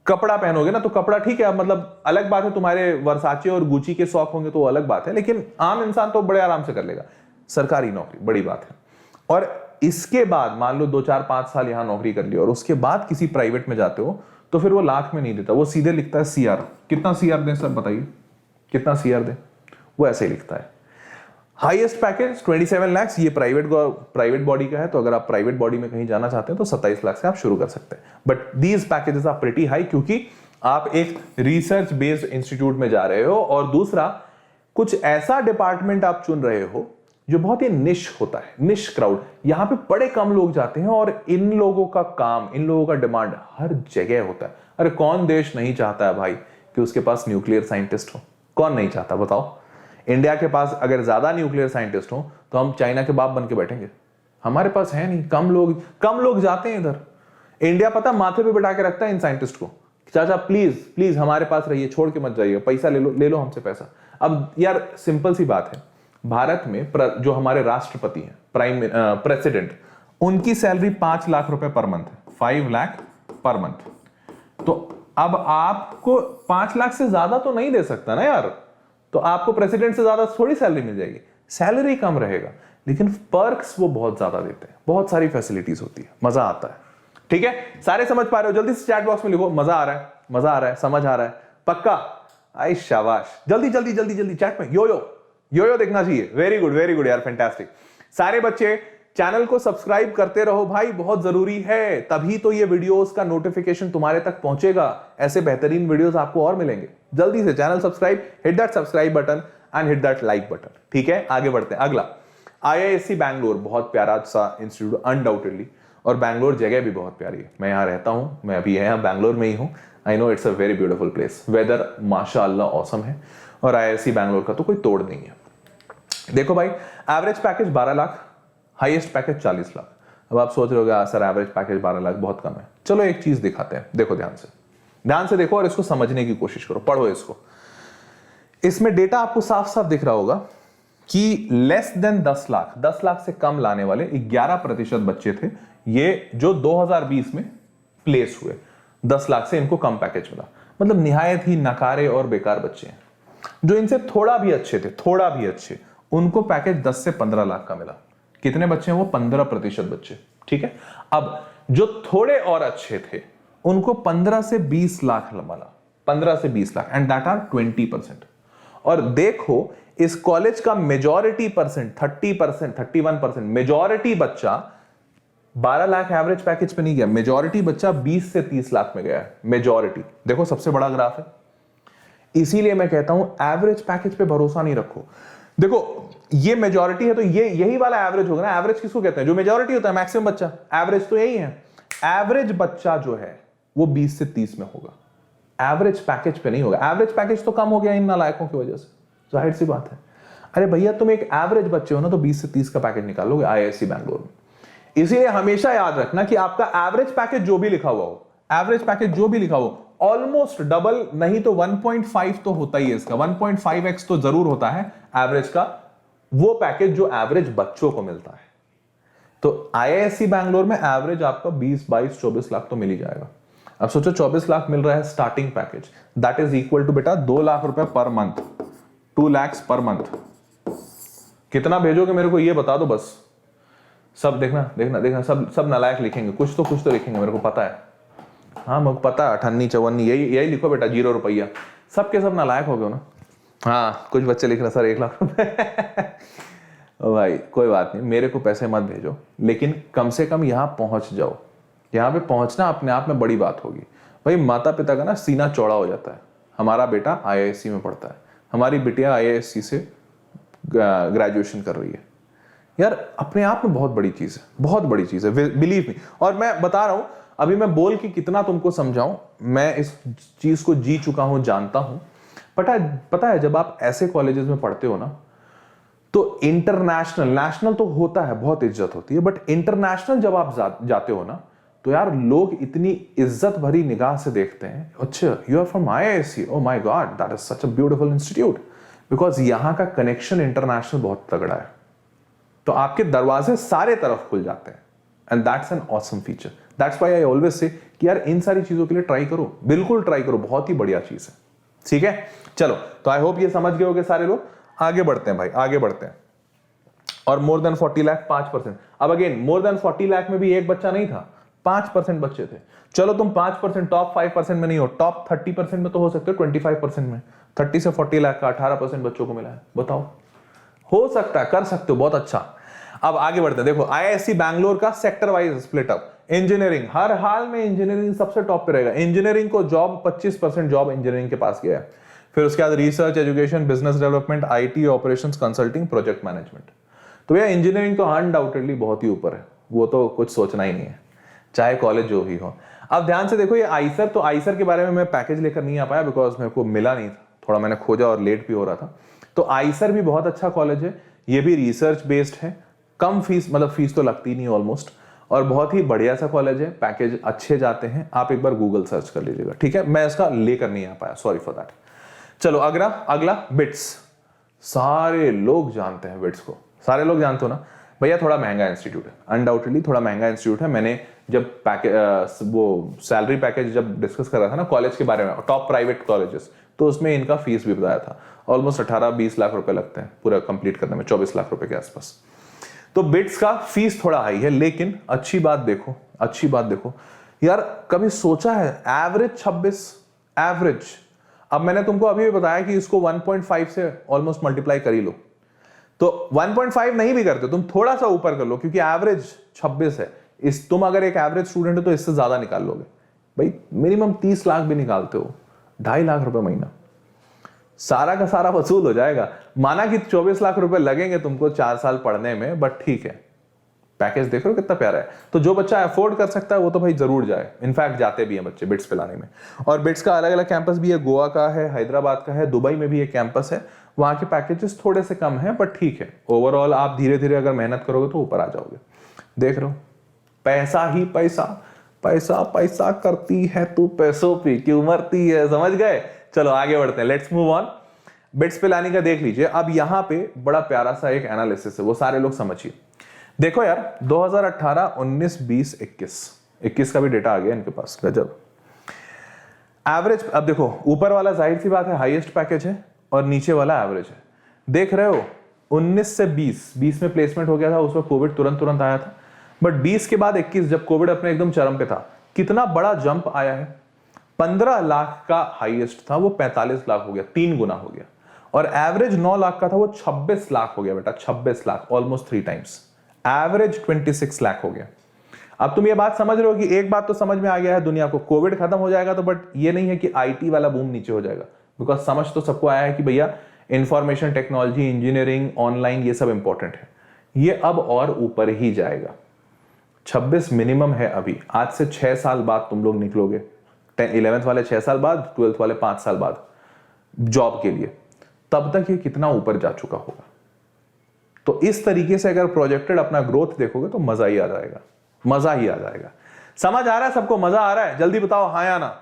Speaker 1: कपड़ा पहनोगे ना तो कपड़ा ठीक है, मतलब अलग बात है, तुम्हारे वर्साचे और गुची के शौक होंगे तो वो अलग बात है, लेकिन आम इंसान तो बड़े आराम से कर लेगा। सरकारी नौकरी बड़ी बात है। और इसके बाद मान लो 2-4-5 साल यहां नौकरी कर ली और उसके बाद किसी प्राइवेट में जाते हो तो फिर वो लाख में नहीं देता, वो सीधे लिखता है सीआर। कितना सीआर दें सर, बताइए कितना सीआर दें? वो ऐसे ही लिखता है। हाईएस्ट पैकेज 27 लाख, ये प्राइवेट बॉडी का है, तो अगर आप प्राइवेट बॉडी में कहीं जाना चाहते हैं तो 27 लाख से आप शुरू कर सकते हैं। But these packages are pretty high, क्योंकि आप एक रिसर्च बेस्ड इंस्टीट्यूट में जा रहे हो, और दूसरा कुछ ऐसा डिपार्टमेंट आप चुन रहे हो जो बहुत ही निश होता है, निश क्राउड। यहां पे बड़े कम लोग जाते हैं और इन लोगों का काम, इन लोगों का डिमांड हर जगह होता है। अरे कौन देश नहीं चाहता है भाई कि उसके पास न्यूक्लियर साइंटिस्ट हो? कौन नहीं चाहता बताओ? इंडिया के पास अगर ज्यादा न्यूक्लियर साइंटिस्ट हो तो हम चाइना के बाप बन के बैठेंगे। हमारे पास है नहीं, कम लोग जाते हैं इधर। इंडिया पता माथे पे बिठा के रखता है इन साइंटिस्ट को, चाचा प्लीज हमारे पास रहिए, छोड़ के मत जाइए, पैसा ले लो हमसे पैसा। अब यार सिंपल सी बात है, भारत में जो हमारे राष्ट्रपति हैं, प्रेसिडेंट, उनकी सैलरी 5 लाख रुपए पर मंथ है, 5 लाख पर मंथ। तो अब आपको 5 लाख से ज्यादा तो नहीं दे सकता ना यार, तो आपको प्रेसिडेंट से ज्यादा थोड़ी सैलरी मिल जाएगी। सैलरी कम रहेगा लेकिन पर्क्स वो बहुत ज्यादा देते हैं, बहुत सारी फैसिलिटीज होती है, मजा आता है। ठीक है, सारे समझ पा रहे हो? जल्दी से चैट बॉक्स में लिखो मजा आ रहा है, मजा आ रहा है, समझ आ रहा है, पक्का? आई शाबाश, जल्दी चैट में यो देखना चाहिए। वेरी गुड यार, फैंटास्टिक। सारे बच्चे चैनल को सब्सक्राइब करते रहो भाई, बहुत जरूरी है, तभी तो ये वीडियोस का नोटिफिकेशन तुम्हारे तक पहुंचेगा, ऐसे बेहतरीन वीडियोस आपको और मिलेंगे। जल्दी से channel subscribe, hit that subscribe button and hit that like button. ठीक है, आगे बढ़ते हैं। अगला IISc बैंगलोर, बहुत प्यारा सा इंस्टीट्यूट अनडाउटेडली, और बैंगलोर जगह भी बहुत प्यारी है। मैं यहाँ रहता हूँ, मैं अभी यहाँ बैंगलोर में ही हूँ। I know it's a very beautiful place, weather माशाअल्लाह ऑसम है, और IISc बैंगलोर का तो कोई तोड़ नहीं है। देखो भाई, average package 12 lakh, highest package 40 lakh. अब आप सोच रहे होगे सर एवरेज पैकेज 12 लाख बहुत कम है। चलो एक चीज दिखाते हैं, देखो ध्यान से देखो और इसको समझने की कोशिश करो, पढ़ो इसको। इसमें डेटा आपको साफ साफ दिख रहा होगा कि लेस देन 10 लाख से कम लाने वाले 11% बच्चे थे ये, जो 2020 में प्लेस हुए। 10 लाख से इनको कम पैकेज मिला, मतलब निहायत ही नकारे और बेकार बच्चे हैं। जो इनसे थोड़ा भी अच्छे, उनको पैकेज 10 से 15 लाख का मिला। कितने बच्चे हैं वो? 15% बच्चे। ठीक है, अब जो थोड़े और अच्छे थे उनको 15 से 20 लाख मिला, 15 से 20 लाख, एंड दैट आर 20%। और देखो इस कॉलेज का मेजॉरिटी परसेंट 30%, 31%, मेजॉरिटी बच्चा 12 लाख एवरेज पैकेज पे नहीं गया, मेजॉरिटी बच्चा 20 से 30 लाख में गया है। मेजॉरिटी देखो, सबसे बड़ा ग्राफ है। इसीलिए मैं कहता हूं एवरेज पैकेज पे भरोसा नहीं रखो। देखो ये मेजॉरिटी है तो ये यही वाला एवरेज होगा ना। एवरेज किसको कहते हैं? जो मेजॉरिटी होता है, मैक्सिमम बच्चा। एवरेज तो यही है। एवरेज बच्चा जो है वो 20 से 30 में होगा, एवरेज पैकेज पे नहीं होगा। एवरेज पैकेज तो कम हो गया इन नालायकों की वजह से, जाहिर सी बात है। अरे भैया तुम एक एवरेज बच्चे हो ना, तो 20 से 30 का पैकेज निकालोगे IISc बैंगलोर में। इसीलिए हमेशा याद रखना कि आपका एवरेज पैकेज जो भी लिखा हुआ हो, एवरेज पैकेज जो भी लिखा हो ऑलमोस्ट डबल नहीं तो 1.5 तो होता ही है इसका, 1.5x तो जरूर होता है एवरेज का, वो पैकेज जो एवरेज बच्चों को मिलता है। तो आईआईएससी बैंगलोर में एवरेज आपका 20, 22, 24 लाख तो मिल ही जाएगा। अब सोचो 24 लाख मिल रहा है starting package, that is equal to बेटा 2 लाख रुपए per month, 2 lakhs per month. कितना भेजोगे मेरे को ये बता दो बस। सब देखना देखना देखना, सब नालायक लिखेंगे, कुछ तो लिखेंगे, मेरे को पता है। हाँ मेरे को पता है, 58, 54 यही लिखो बेटा, 0 रुपया। सबके सब नालायक हो गए ना। हाँ कुछ बच्चे लिख रहे सर 1 लाख रुपए भाई कोई बात नहीं, मेरे को पैसे मत भेजो, लेकिन कम से कम यहाँ पहुंच जाओ। यहाँ पे पहुंचना अपने आप में बड़ी बात होगी भाई। माता पिता का ना सीना चौड़ा हो जाता है, हमारा बेटा आईआईएससी में पढ़ता है, हमारी बिटिया आईआईएससी से ग्रेजुएशन कर रही है। यार अपने आप में बहुत बड़ी चीज है, बहुत बड़ी चीज है, बिलीव मी। और मैं बता रहा हूं, अभी मैं बोल के कितना तुमको समझाऊं, मैं इस चीज को जी चुका हूं, जानता हूं। पता है जब आप ऐसे कॉलेजेस में पढ़ते हो ना, तो इंटरनेशनल, नेशनल तो होता है, बहुत इज्जत होती है, बट इंटरनेशनल जब आप जाते हो ना, तो यार लोग इतनी इज्जत भरी निगाह से देखते हैं। अच्छा you are from IISc, oh my god that is such a beautiful institute, because यहां का कनेक्शन इंटरनेशनल बहुत तगड़ा है। तो आपके दरवाजे सारे तरफ खुल जाते हैं, and that's an awesome feature. That's why I always say कि यार इन सारी चीजों के लिए ट्राई करो, बिल्कुल ट्राई करो, बहुत ही बढ़िया चीज है। ठीक है चलो, तो आई होप ये समझ गए होंगे सारे लोग। आगे बढ़ते हैं भाई, आगे बढ़ते हैं। और मोर देन 40 लाख 5%। अब अगेन मोर देन 40 लाख में भी एक बच्चा नहीं था, 5% बच्चे थे। चलो तुम 5% टॉप 5% में नहीं हो, टॉप 30% में तो हो सकते हो, 25% में। 30 से 40 लाख का 18% बच्चों को मिला है, बताओ। हो सकता है, कर सकते हो, बहुत अच्छा। अब आगे बढ़ते हैं। देखो आईआईएससी बैंगलोर का sector wise split up. Engineering, हर हाल में इंजीनियरिंग सबसे टॉप पे रहेगा। इंजीनियरिंग को जॉब 25% जॉब इंजीनियरिंग के पास गया है। फिर उसके बाद research, education, business development, IT, operations, consulting, project management. तो भैया इंजीनियरिंग तो अनडाउटेडली बहुत ही ऊपर है, वो तो कुछ सोचना ही नहीं है, चाहे कॉलेज जो भी हो। अब ध्यान से देखो ये आईसर, तो आईसर के बारे में मैं पैकेज लेकर नहीं आ पाया बिकॉज मेरे को मिला नहीं था, थोड़ा मैंने खोजा और लेट भी हो रहा था। तो आईसर भी बहुत अच्छा कॉलेज है, ये भी रिसर्च बेस्ड है, कम फीस, मतलब फीस तो लगती नहीं ऑलमोस्ट, और बहुत ही बढ़िया सा कॉलेज है, पैकेज अच्छे जाते हैं। आप एक बार गूगल सर्च कर लीजिएगा, ठीक है। मैं इसका लेकर नहीं आ पाया, सॉरी फॉर दैट। चलो अगला बिट्स। सारे लोग जानते हैं बिट्स को, सारे लोग जानते हो ना भैया। थोड़ा महंगा इंस्टीट्यूट है, अनडाउटेडली थोड़ा महंगा इंस्टीट्यूट है। मैंने जब वो सैलरी पैकेज जब डिस्कस कर रहा था ना कॉलेज के बारे में, टॉप प्राइवेट कॉलेजेस, तो उसमें इनका फीस भी बताया था। ऑलमोस्ट 18-20 लाख रुपए लगते हैं पूरा कंप्लीट करने में, 24 लाख रुपए के आसपास। तो बिट्स का फीस थोड़ा हाई है, लेकिन अच्छी बात देखो यार, कभी सोचा है एवरेज 26, एवरेज। अब मैंने तुमको अभी भी बताया कि इसको 1.5 से ऑलमोस्ट मल्टीप्लाई कर ही लो, तो 1.5 नहीं भी करते, तुम थोड़ा सा ऊपर कर लो, क्योंकि एवरेज 26 है। तुम अगर एक एवरेज स्टूडेंट हो तो इससे ज्यादा निकाल लोगे भाई, मिनिमम 30 लाख भी निकालते हो, 2.5 लाख रुपए महीना, सारा का सारा वसूल हो जाएगा। माना कि 24 लाख रुपए लगेंगे तुमको 4 साल पढ़ने में, बट ठीक है, पैकेज देख रहे हो कितना प्यारा है। तो जो बच्चा अफोर्ड कर सकता है वो तो भाई जरूर जाए, इनफैक्ट जाते भी हैं बच्चे बिट्स पिलाने में। और बिट्स का अलग अलग कैंपस भी है, गोवा का है, हैदराबाद का है, दुबई में भी एक कैंपस है। वहां के पैकेजेस थोड़े से कम है, बट ठीक है, ओवरऑल आप धीरे धीरे अगर मेहनत करोगे तो ऊपर आ जाओगे। देख रहे हो, पैसा ही पैसा, पैसा पैसा करती है तू, पैसों पे क्यों मरती है, समझ गए। चलो आगे बढ़ते हैं, let's move on. Bits Pilani का देख लीजिए। अब यहां पे बड़ा प्यारा सा एक एनालिसिस है, वो सारे लोग समझिए। देखो यार 2018, 19, 20, 21 का भी डेटा आ गया इनके पास, गजब। एवरेज, अब देखो ऊपर वाला जाहिर सी बात है हाईएस्ट पैकेज है, और नीचे वाला एवरेज है। देख रहे हो 19 से 20 में प्लेसमेंट हो गया था, उसमें कोविड तुरंत आया था, बट 20 के बाद 21 जब कोविड अपने एकदम चरम पे था, कितना बड़ा जंप आया है। 15 लाख का हाईएस्ट था, वो 45 लाख हो गया, 3 गुना हो गया। और एवरेज 9 लाख का था, वो 26 लाख हो गया बेटा, 26 lakh, almost 3 times. Average 26 lakh हो गया। अब तुम ये बात समझ रहे हो कि एक बात तो समझ में आ गया है दुनिया को, कोविड खत्म हो जाएगा तो, बट ये नहीं है कि आईटी वाला बूम नीचे हो जाएगा, बिकॉज समझ तो सबको आया है कि भैया इंफॉर्मेशन टेक्नोलॉजी, इंजीनियरिंग, ऑनलाइन, ये सब इंपॉर्टेंट है। ये अब और ऊपर ही जाएगा। 26 मिनिमम है अभी, आज से 6 साल बाद तुम लोग निकलोगे, 11th वाले 6 साल बाद, 12th वाले 5 साल बाद जॉब के लिए, तब तक ये कितना ऊपर जा चुका होगा। तो इस तरीके से अगर प्रोजेक्टेड अपना ग्रोथ देखोगे तो मजा ही आ जाएगा, मजा ही आ जाएगा। समझ आ रहा है सबको? मजा आ रहा है? जल्दी बताओ हाँ या ना,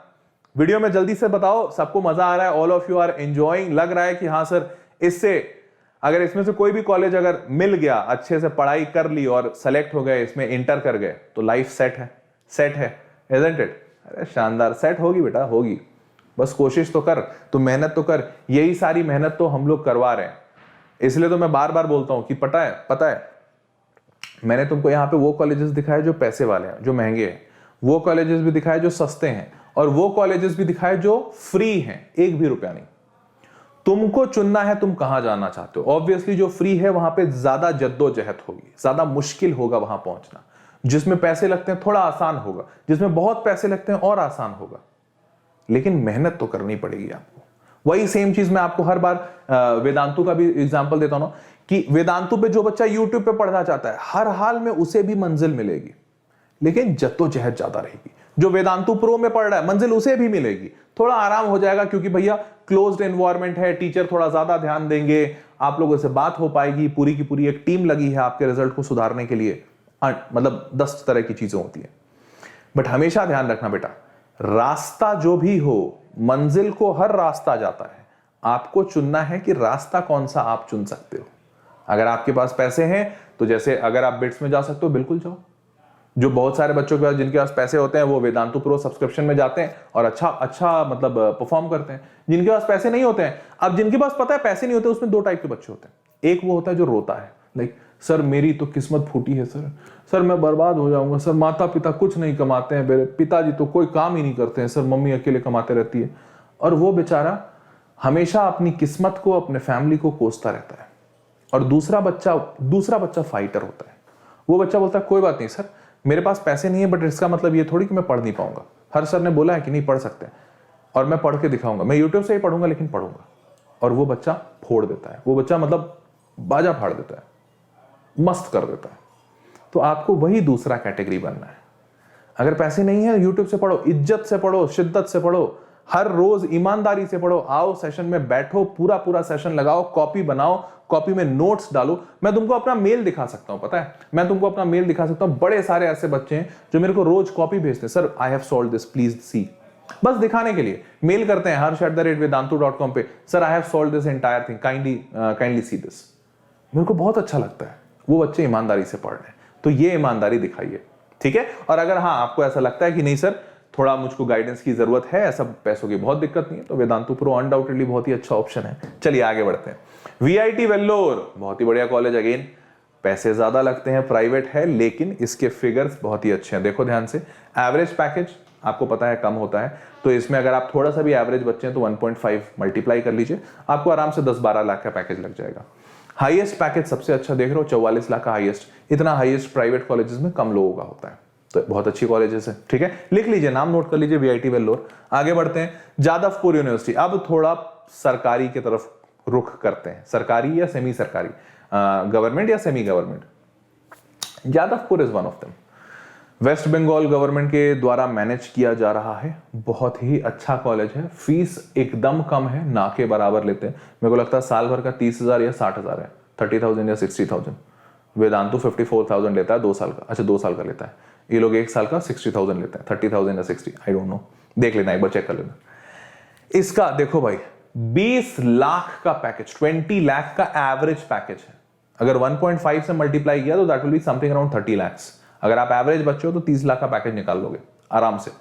Speaker 1: वीडियो में जल्दी से बताओ सबको मजा आ रहा है? All of you are enjoying? लग रहा है कि हाँ सर, इससे अगर इसमें से कोई भी कॉलेज अगर मिल गया, अच्छे से पढ़ाई कर ली और सेलेक्ट हो गए, इसमें इंटर कर गए, तो लाइफ सेट है, सेट है, इजंट इट? अरे शानदार, सेट होगी बेटा, होगी। बस कोशिश तो कर, तू मेहनत तो कर। यही सारी मेहनत तो हम लोग करवा रहे हैं, इसलिए तो मैं बार बार बोलता हूं कि पता है मैंने तुमको यहाँ पे वो कॉलेजेस दिखाए जो पैसे वाले हैं, जो महंगे हैं, वो कॉलेजेस भी दिखाए जो सस्ते हैं, और वो कॉलेजेस भी दिखाए जो फ्री हैं, 1 भी रुपया नहीं। तुमको चुनना है तुम कहां जाना चाहते हो। ऑब्वियसली जो फ्री है वहां पे ज्यादा जद्दोजहद होगी, ज्यादा मुश्किल होगा वहां पहुंचना। जिसमें पैसे लगते हैं थोड़ा आसान होगा, जिसमें बहुत पैसे लगते हैं और आसान होगा, लेकिन मेहनत तो करनी पड़ेगी आपको। वही सेम चीज मैं आपको हर बार वेदांतु का भी एग्जांपल देता हूं ना, कि वेदांतु पे जो बच्चा यूट्यूब पे पढ़ना चाहता है, हर हाल में उसे भी मंजिल मिलेगी, लेकिन जद्दोजहद ज्यादा रहेगी। जो वेदांतु प्रो में पढ़ रहा है, मंजिल उसे भी मिलेगी, थोड़ा आराम हो जाएगा, क्योंकि भैया क्लोज्ड एनवायरनमेंट है, टीचर थोड़ा ज्यादा ध्यान देंगे, आप लोगों से बात हो पाएगी, पूरी की पूरी एक टीम लगी है आपके रिजल्ट को सुधारने के लिए। मतलब 10 तरह की चीजें होती है। बट हमेशा ध्यान रखना बेटा, रास्ता जो भी हो, मंजिल को हर रास्ता जाता है, आपको चुनना है कि रास्ता कौन सा आप चुन सकते हो। अगर आपके पास पैसे हैं तो जैसे अगर आप बिट्स में जा सकते हो, बिल्कुल जाओ। जो बहुत सारे बच्चों के पास, जिनके पास पैसे होते हैं, वो वेदांतु प्रो सब्सक्रिप्शन में जाते हैं और अच्छा मतलब परफॉर्म करते हैं। जिनके पास पैसे नहीं होते हैं, अब जिनके पास पता है पैसे नहीं होते, उसमें 2 टाइप के बच्चे होते हैं। एक वो होता है जो रोता है, लाइक सर मेरी तो किस्मत फूटी है सर मैं बर्बाद हो जाऊंगा सर, माता पिता कुछ नहीं कमाते हैं, मेरे पिताजी तो कोई काम ही नहीं करते हैं सर, मम्मी अकेले कमाते रहती है। और वो बेचारा हमेशा अपनी किस्मत को, अपने फैमिली को कोसता रहता है। और दूसरा बच्चा फाइटर होता है। वो बच्चा बोलता है कोई बात नहीं सर, मेरे पास पैसे नहीं है, बट इसका मतलब ये थोड़ी कि मैं पढ़ नहीं पाऊंगा। हर सर ने बोला है कि नहीं पढ़ सकते, और मैं पढ़ के दिखाऊंगा, मैं यूट्यूब से ही पढ़ूंगा लेकिन पढ़ूंगा। और वो बच्चा फोड़ देता है, वो बच्चा मतलब बाजा फाड़ देता है, मस्त कर देता है। तो आपको वही दूसरा कैटेगरी बनना है। अगर पैसे नहीं है, यूट्यूब से पढ़ो, इज्जत से पढ़ो, शिद्दत से पढ़ो, हर रोज ईमानदारी से पढ़ो। आओ सेशन में बैठो, पूरा सेशन लगाओ, कॉपी बनाओ, कॉपी में नोट्स डालो। मैं तुमको अपना मेल दिखा सकता हूं, पता है, मैं तुमको अपना मेल दिखा सकता हूं। बड़े सारे ऐसे बच्चे हैं जो मेरे को रोज कॉपी भेजते हैं, sir I have solved this, please see. बस दिखाने के लिए मेल करते हैं harsh@vedantu.com पे, sir I have solved this entire thing, kindly see this. मेरे को बहुत अच्छा लगता है, वो बच्चे ईमानदारी से पढ़ रहे हैं। तो ये ईमानदारी दिखाइए, ठीक है। और अगर हाँ आपको ऐसा लगता है कि नहीं सर थोड़ा मुझको गाइडेंस की जरूरत है, ऐसा पैसों की बहुत दिक्कत नहीं है, तो वेदांतु प्रो अनडाउटेडली बहुत ही अच्छा ऑप्शन है। चलिए आगे बढ़ते हैं। VIT वेल्लोर बहुत ही बढ़िया कॉलेज, अगेन पैसे ज्यादा लगते हैं, प्राइवेट है, लेकिन इसके फिगर्स बहुत ही अच्छे हैं। देखो ध्यान से, एवरेज पैकेज आपको पता है कम होता है, तो इसमें अगर आप थोड़ा सा भी एवरेज बच्चे हैं तो 1.5 मल्टीप्लाई कर लीजिए, आपको आराम से 10-12 लाख का पैकेज लग जाएगा। हाईएस्ट पैकेज सबसे अच्छा देख रहे हो, 44 लाख का हाईएस्ट। इतना हाईएस्ट प्राइवेट कॉलेजेस में कम लोगों का होता है, तो बहुत अच्छी कॉलेजेस है, ठीक है। लिख लीजिए, नाम नोट कर लीजिए, VIT वेल्लोर। आगे बढ़ते हैं, जादवपुर यूनिवर्सिटी। अब थोड़ा सरकारी की तरफ रुख करते हैं, सरकारी या सेमी सरकारी, गवर्नमेंट या semi government. Jadavpur is one of them. West Bengal government के द्वारा मैनेज किया जा रहा है, बहुत ही अच्छा कॉलेज है। फीस एकदम कम है, ना के बराबर लेते हैं। मेरे को लगता है साल भर का 30,000 या 60,000 है, 30,000 या 60,000। वेदांतु 54,000 लेता है 2 साल का, अच्छा 2 साल का लेता है। ये लोग 1 साल का 60,000 लेते हैं, 30,000 या 60, आई डोंट नो, देख लेना एक बार, चेक कर लेना। इसका देखो भाई 20 लाख का पैकेज, 20 लाख का एवरेज पैकेज है। अगर 1.5 से मल्टीप्लाई किया तो that will be something around 30 lakhs। अगर आप एवरेज बच्चे हो तो 30 लाख का पैकेज निकाल लोगे आराम से।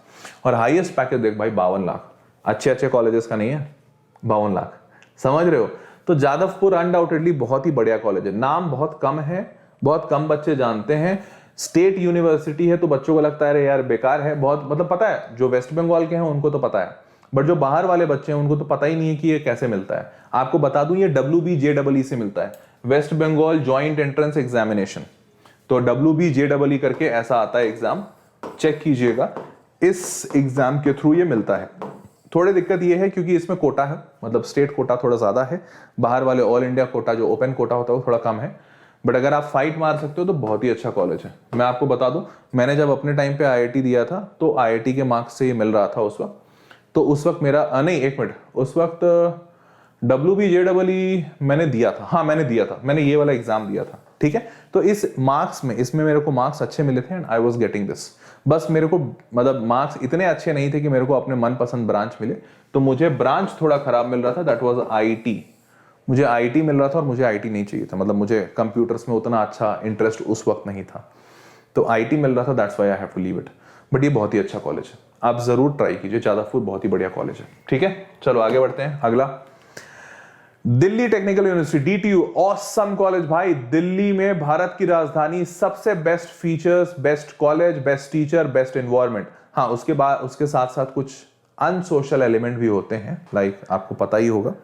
Speaker 1: और हाईएस्ट पैकेज देख भाई 52 लाख, अच्छे कॉलेजेस का नहीं है, 52 लाख, समझ रहे हो। तो जादवपुर अनडाउटेडली बहुत ही बढ़िया कॉलेज है, नाम बहुत कम है, बहुत कम बच्चे जानते हैं। स्टेट यूनिवर्सिटी है तो बच्चों को लगता है अरे यार बेकार है, बहुत मतलब पता है, जो वेस्ट बंगाल के हैं उनको तो पता है, बट जो बाहर वाले बच्चे हैं उनको तो पता ही नहीं है कि ये कैसे मिलता है। आपको बता दूं, ये WBJEE से मिलता है, west Bengal joint entrance examination. तो WBJEE करके ऐसा आता है एग्जाम, चेक कीजिएगा, इस एग्जाम के थ्रू ये मिलता है। थोड़ी दिक्कत ये है क्योंकि इसमें कोटा है, मतलब स्टेट कोटा थोड़ा ज्यादा है, बाहर वाले ऑल इंडिया कोटा जो ओपन कोटा होता है वो थोड़ा कम है। बट अगर आप फाइट मार सकते हो तो बहुत ही अच्छा कॉलेज है। मैं आपको बता दूं, मैंने जब अपने टाइम पे IIT दिया था तो IIT के मार्क्स से ये मिल रहा था उस वक्त। तो उस वक्त मेरा नहीं, एक मिनट, उस वक्त WBJEE मैंने दिया था, हाँ मैंने दिया था, मैंने ये वाला एग्जाम दिया था, ठीक है। तो इस मार्क्स में, इसमें मेरे को मार्क्स अच्छे मिले थे and I was getting this. बस मेरे को मतलब मार्क्स इतने अच्छे नहीं थे कि मेरे को अपने मनपसंद ब्रांच मिले, तो मुझे ब्रांच थोड़ा खराब मिल रहा था, दैट वाज आईटी। मुझे आईटी मिल रहा था और मुझे आईटी नहीं चाहिए था, मतलब मुझे कंप्यूटर्स में उतना अच्छा इंटरेस्ट उस वक्त नहीं था, तो आईटी मिल रहा था, that's why I have to leave it. But ये बहुत ही अच्छा कॉलेज है, आप जरूर ट्राई कीजिए, जादवपुर बहुत ही बढ़िया कॉलेज है। ठीक है, चलो आगे बढ़ते हैं। अगला Delhi technical university, DTU, awesome college भाई। दिल्ली में भारत की राजधानी, सबसे best features, best college, best teacher, best environment. हाँ, उसके बाद उसके साथ साथ कुछ अनसोशल एलिमेंट भी होते हैं, लाइक आपको पता ही होगा,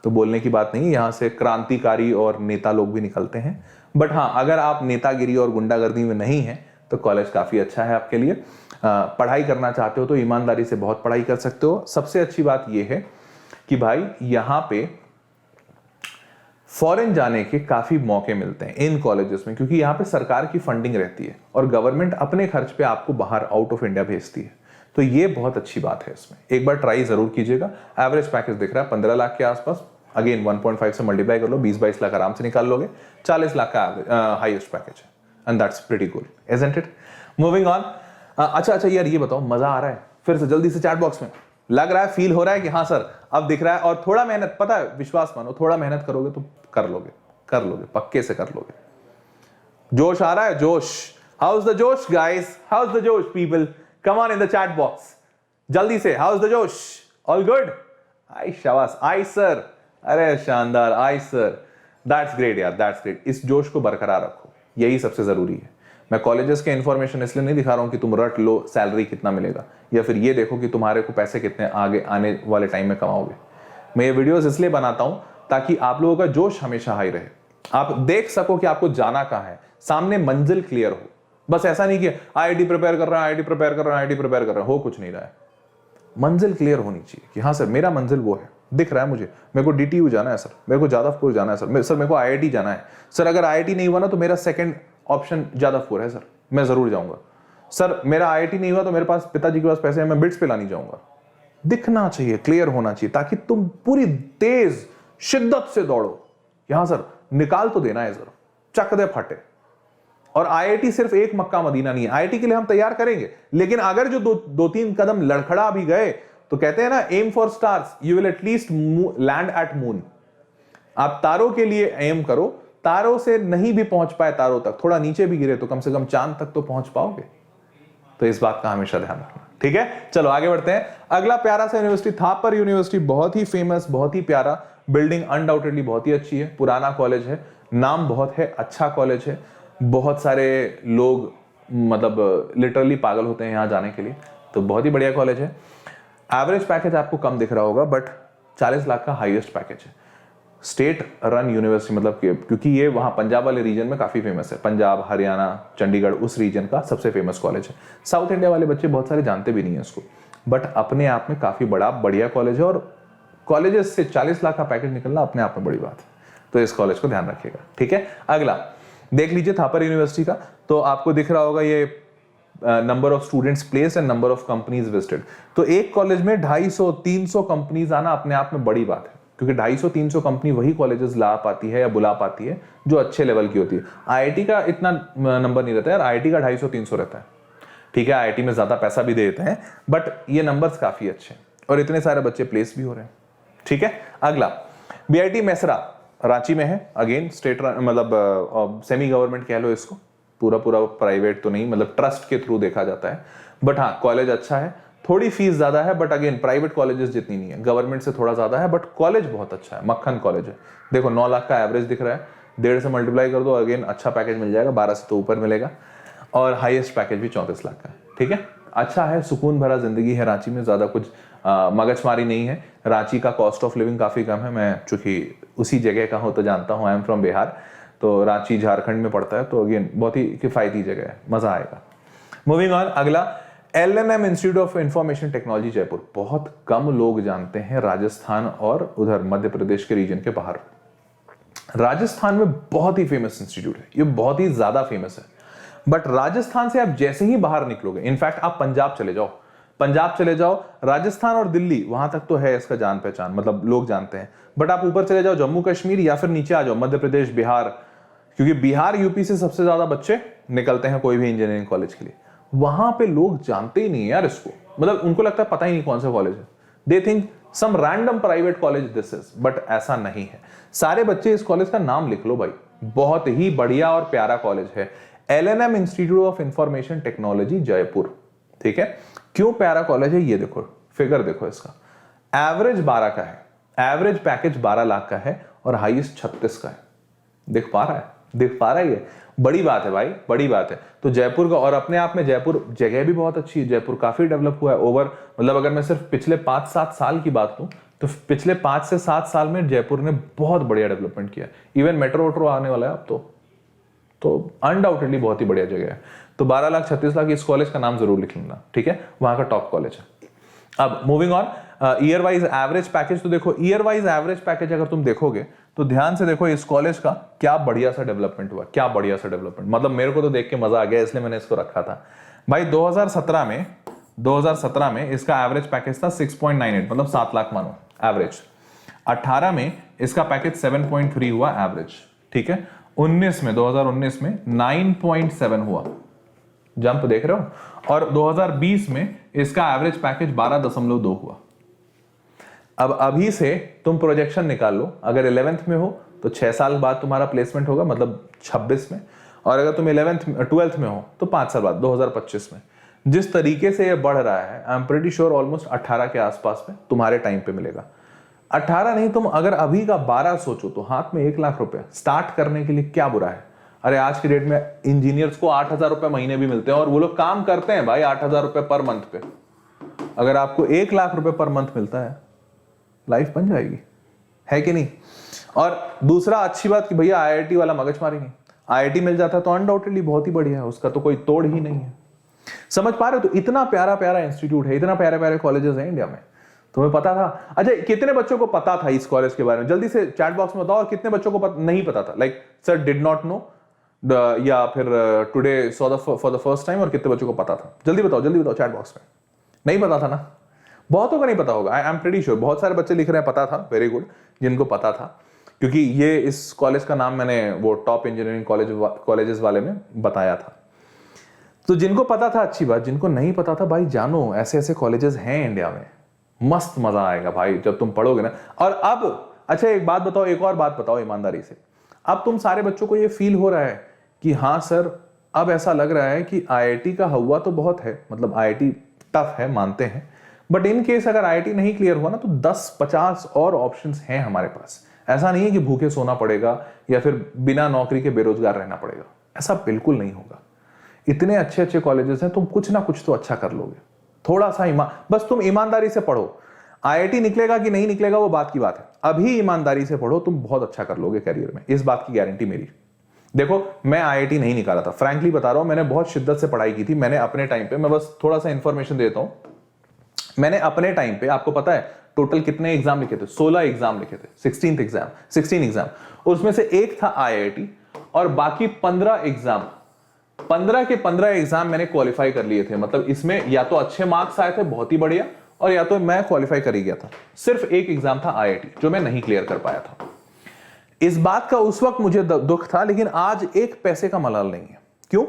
Speaker 1: तो बोलने की बात नहीं, यहां से क्रांतिकारी और नेता लोग भी निकलते हैं। बट हाँ, अगर आप नेतागिरी और गुंडागर्दी में नहीं है तो कॉलेज काफी अच्छा है आपके लिए। पढ़ाई करना चाहते हो तो ईमानदारी से बहुत पढ़ाई कर सकते हो। सबसे अच्छी बात यह है कि भाई यहां पे फॉरेन जाने के काफी मौके मिलते हैं इन कॉलेजेस में, क्योंकि यहाँ पे सरकार की फंडिंग रहती है और गवर्नमेंट अपने खर्च पे आपको बाहर आउट ऑफ इंडिया भेजती है, तो ये बहुत अच्छी बात है। इसमें एक बार ट्राई जरूर कीजिएगा। एवरेज पैकेज दिख रहा है 15 लाख के आसपास, अगेन 1.5 से मल्टीप्लाई कर लो, 20-22 लाख आराम से निकाल लोगे, 40 लाख का हाईएस्ट पैकेज है, and that's pretty cool, isn't it? Moving on. अच्छा यार, ये बताओ, मजा आ रहा है फिर से? जल्दी से चैट बॉक्स में लग रहा है, फील हो रहा है कि हाँ सर अब दिख रहा है, और थोड़ा मेहनत, पता है, विश्वास मानो, थोड़ा मेहनत करोगे तो कर लोगे, पक्के से कर लोगे। जोश आ रहा है, जोश? हाउस द जोश गाइस, हाउस द जोश people, come on in the chat box जल्दी से, हाउस द जोश? All good? आई शाबाश, आई सर, अरे शानदार, आई सर, दैट्स ग्रेट यार, दैट्स ग्रेट। इस जोश को बरकरार रखो, यही सबसे जरूरी है। मैं कॉलेजेस के इंफॉर्मेशन इसलिए नहीं दिखा रहा हूं कि तुम रट लो सैलरी कितना मिलेगा, या फिर ये देखो कि तुम्हारे को पैसे कितने आगे आने वाले टाइम में कमाओगे। मैं ये वीडियोस इसलिए बनाता हूं ताकि आप लोगों का जोश हमेशा हाई रहे, आप देख सको कि आपको जाना कहां है, सामने मंजिल क्लियर हो। बस ऐसा नहीं कि आईआईटी प्रिपेयर कर रहा है, आईआईटी प्रिपेयर कर रहा है, आईआईटी प्रिपेयर कर रहा है, हो कुछ नहीं रहा है। मंजिल क्लियर होनी चाहिए कि हाँ सर मेरा मंजिल वो है, दिख रहा है मुझे, मेरे को डीटीयू जाना है सर, मेरे को जादवपुर जाना है सर मेरे को आईआईटी जाना है सर, अगर आईआईटी नहीं हुआ ना तो मेरा सेकंड ऑप्शन जादवपुर है सर, मैं जरूर जाऊंगा सर, मेरा आईआईटी नहीं हुआ तो मेरे पास पिताजी के पास पैसे हैं, मैं बिट्स पे लाने जाऊंगा। दिखना चाहिए, क्लियर होना चाहिए, ताकि तुम पूरी तेज शिद्दत से दौड़ो। यहां सर निकाल तो देना है, जरा चक दे फटे। और आईआईटी सिर्फ एक मक्का मदीना नहीं है, आईआईटी के लिए हम तैयार करेंगे, लेकिन अगर जो दो तीन कदम लड़खड़ा भी गए तो कहते हैं ना, aim for stars, you will at least land at moon. आप तारों के लिए एम करो, तारों से नहीं भी पहुंच पाए तारों तक, थोड़ा नीचे भी गिरे तो कम से कम चांद तक तो पहुंच पाओगे। तो इस बात का हमेशा ध्यान रखना, ठीक है? चलो आगे बढ़ते हैं। अगला प्यारा सा यूनिवर्सिटी, थापर यूनिवर्सिटी, बहुत ही फेमस, बहुत ही प्यारा, बिल्डिंग अनडाउटेडली बहुत ही अच्छी है, पुराना कॉलेज है, नाम बहुत है, अच्छा कॉलेज है, बहुत सारे लोग मतलब लिटरली पागल होते हैं यहाँ जाने के लिए, तो बहुत ही बढ़िया कॉलेज है। एवरेज पैकेज आपको कम दिख रहा होगा, बट 40 लाख का हाईएस्ट पैकेज है। स्टेट रन यूनिवर्सिटी, मतलब क्योंकि ये वहां पंजाब वाले रीजन में काफी फेमस है, पंजाब, हरियाणा, चंडीगढ़, उस रीजन का सबसे फेमस कॉलेज है। साउथ इंडिया वाले बच्चे बहुत सारे जानते भी नहीं है इसको, बट अपने आप में काफी बड़ा बढ़िया कॉलेज है, और कॉलेजेस से 40 लाख का पैकेज निकलना अपने आप में बड़ी बात है, तो इस कॉलेज को ध्यान रखिएगा, ठीक है? अगला देख लीजिए थापर यूनिवर्सिटी का, तो आपको दिख रहा होगा ये number of students placed and number of companies visited. तो एक कॉलेज में 250-300 कंपनीज आना अपने आप में बड़ी बात है, क्योंकि 250-300 कंपनी वही कॉलेजेस ला पाती है या बुला पाती है जो अच्छे लेवल की होती है। आईआईटी का इतना नंबर नहीं रहता है, आईआईटी का 250-300 रहता है, ठीक है? आईआईटी में ज्यादा पैसा भी दे देते हैं, बट ये नंबर्स काफी अच्छे हैं और इतने सारे बच्चे प्लेस भी हो रहे हैं, ठीक है? अगला बीआईटी मेसरा, रांची में है, अगेन स्टेट मतलब सेमी गवर्नमेंट कह लो इसको, पूरा प्राइवेट तो नहीं, मतलब ट्रस्ट के थ्रू देखा जाता है, बट हाँ कॉलेज अच्छा है, थोड़ी फीस ज्यादा है, बट अगेन प्राइवेट कॉलेजेस जितनी नहीं है, गवर्नमेंट से थोड़ा ज्यादा है, बट कॉलेज बहुत अच्छा है, मक्खन कॉलेज है। देखो 9 लाख का एवरेज दिख रहा है, 1.5 से मल्टीप्लाई कर दो, अगेन अच्छा पैकेज मिल जाएगा, 12 से तो ऊपर मिलेगा, और हाईएस्ट पैकेज भी 34 लाख का है, ठीक है? अच्छा है, सुकून भरा जिंदगी है रांची में, ज्यादा कुछ मगजमारी नहीं है। रांची का कॉस्ट ऑफ लिविंग काफी कम है, मैं चूंकि उसी जगह का हूं तो जानता हूं, आई एम फ्रॉम बिहार, तो रांची झारखंड में पड़ता है, तो अगेन बहुत ही किफायती जगह है, मजा आएगा। मूविंग ऑन, अगला LNM institute of information technology Jaipur, बहुत कम लोग जानते हैं राजस्थान और उधर मध्य प्रदेश के रीजन के बाहर। राजस्थान में बहुत ही फेमस इंस्टीट्यूट है, ये बहुत ही ज्यादा फेमस है, बट राजस्थान से आप जैसे ही बाहर निकलोगे, इनफैक्ट आप पंजाब चले जाओ, राजस्थान और दिल्ली, वहां तक तो है इसका जान पहचान, मतलब लोग जानते हैं, बट आप ऊपर चले जाओ जम्मू कश्मीर, या फिर नीचे आ जाओ मध्य प्रदेश, बिहार, क्योंकि बिहार यूपी से सबसे ज्यादा बच्चे निकलते हैं कोई भी इंजीनियरिंग कॉलेज के लिए, वहां पे लोग जानते ही नहीं यार इसको, मतलब उनको लगता है पता ही नहीं कौन सा कॉलेज है, they think some random private college this is, but ऐसा नहीं है। सारे बच्चे इस कॉलेज का नाम लिख लो भाई, बहुत ही बढ़िया और प्यारा कॉलेज है, LNM institute of information technology Jaipur. ठीक है, क्यों प्यारा कॉलेज है ये देखो, फिगर देखो इसका, एवरेज 12 का है, एवरेज पैकेज 12 लाख का है और हाईएस्ट 36 का है। देख पा रहा है, देख पा रहा है, ये बड़ी बात है भाई, बड़ी बात है। तो जयपुर का, और अपने आप में जयपुर जगह भी बहुत अच्छी है, जयपुर काफी डेवलप हुआ है ओवर, मतलब अगर मैं सिर्फ पिछले 5-7 साल की बात करूं तो पिछले 5 से 7 साल में जयपुर ने बहुत बढ़िया डेवलपमेंट किया। इवन मेट्रो वेट्रो आने वाला है अब तो अनडाउटेडली बहुत ही बढ़िया जगह है। तो 12 लाख 36 लाख, इस कॉलेज का नाम जरूर लिख लेना, ठीक है, वहां का टॉप कॉलेज है। अब moving on, year wise average package, तो देखो ईयर वाइज एवरेज पैकेज अगर तुम देखोगे तो ध्यान से देखो इस कॉलेज का क्या बढ़िया सा डेवलपमेंट हुआ, क्या बढ़िया सा डेवलपमेंट, मतलब मेरे को तो देख के मजा आ गया, इसलिए मैंने इसको रखा था भाई। 2017 में इसका एवरेज पैकेज था 6.98, मतलब 7 लाख मानो एवरेज। 18 में इसका पैकेज 7.3 हुआ एवरेज, ठीक है। 2019 में 9.7 हुआ, जंप देख रहे हो। और 2020 में इसका एवरेज पैकेज 12.2 हुआ। अब अभी से तुम प्रोजेक्शन निकाल लो, अगर 11th में हो तो 6 साल बाद तुम्हारा प्लेसमेंट होगा, मतलब 26 में, और अगर तुम 12th में हो तो 5 साल बाद 2025 में। जिस तरीके से ये बढ़ रहा है, I am pretty sure almost 18 के आसपास में तुम्हारे टाइम पे मिलेगा। 18 नहीं, तुम अगर अभी का 12 सोचो तो हाथ में 1 लाख रुपए स्टार्ट करने के लिए क्या बुरा है। अरे आज की डेट में इंजीनियर्स को 8,000 रुपए महीने भी मिलते हैं और वो लोग काम करते हैं भाई 8,000 रुपए पर मंथ पे। अगर आपको 1 लाख रुपए पर मंथ मिलता है, लाइफ बन जाएगी, है कि नहीं। और दूसरा अच्छी बात कि भैया IIT वाला मगजमारी नहीं, IIT मिल जाता है तो अनडाउटेडली बहुत ही बढ़िया है, उसका तो कोई तोड़ ही नहीं है। समझ पा रहे हो। तो इतना प्यारा प्यारा इंस्टीट्यूट है, इतना प्यारे प्यारे कॉलेजेस हैं इंडिया में, तुम्हें पता था। अच्छा, कितने बच्चों को पता था इस कॉलेज के बारे में, जल्दी से चैट बॉक्स में बताओ, कितने बच्चों को नहीं पता था, like sir did not know, या फिर today saw for the first time, और कितने बच्चों को पता था, जल्दी बताओ चैट बॉक्स में। नहीं पता था ना, बहुतों को नहीं पता होगा, आई एम प्रीटी श्योर। बहुत सारे बच्चे लिख रहे हैं पता था, वेरी गुड, जिनको पता था, क्योंकि ये इस कॉलेज का नाम मैंने वो टॉप इंजीनियरिंग कॉलेजेस वाले में बताया था। तो जिनको पता था अच्छी बात, जिनको नहीं पता था भाई जानो ऐसे ऐसे कॉलेजेस हैं इंडिया में, मस्त मजा आएगा भाई जब तुम पढ़ोगे ना। और अब अच्छा एक बात बताओ, एक और बात बताओ ईमानदारी से, अब तुम सारे बच्चों को ये फील हो रहा है कि हाँ सर अब ऐसा लग रहा है कि IIT का हवा तो बहुत है, मतलब IIT टफ है मानते हैं, बट इन केस अगर IIT नहीं क्लियर हुआ ना तो 10-50 और ऑप्शंस हैं हमारे पास। ऐसा नहीं है कि भूखे सोना पड़ेगा या फिर बिना नौकरी के बेरोजगार रहना पड़ेगा, ऐसा बिल्कुल नहीं होगा। इतने अच्छे अच्छे कॉलेजेस हैं, तुम कुछ ना कुछ तो अच्छा कर लोगे। थोड़ा सा बस तुम ईमानदारी से पढ़ो, IIT निकलेगा कि नहीं निकलेगा वो बात की बात है, अभी ईमानदारी से पढ़ो, तुम बहुत अच्छा कर लोगे करियर में, इस बात की गारंटी मेरी। देखो मैं IIT नहीं निकाला था, फ्रैंकली बता रहा हूं, मैंने बहुत शिद्दत से पढ़ाई की थी। मैंने अपने टाइम पे, मैं बस थोड़ा सा इंफॉर्मेशन देता हूं, मैंने अपने टाइम पे, आपको पता है टोटल कितने एग्जाम लिखे थे? 16 एग्जाम लिखे थे, 16 एग्जाम, उसमें से एक था IIT, और बाकी 15 एग्जाम, 15 के 15 एग्जाम मैंने क्वालिफाई कर लिए थे। मतलब इसमें या तो अच्छे मार्क्स आए थे बहुत ही बढ़िया, और या तो मैं क्वालिफाई कर ही गया था। सिर्फ एक एग्जाम था IIT जो मैं नहीं क्लियर कर पाया था। इस बात का उस वक्त मुझे दुख था, लेकिन आज एक पैसे का मलाल नहीं है। क्यों?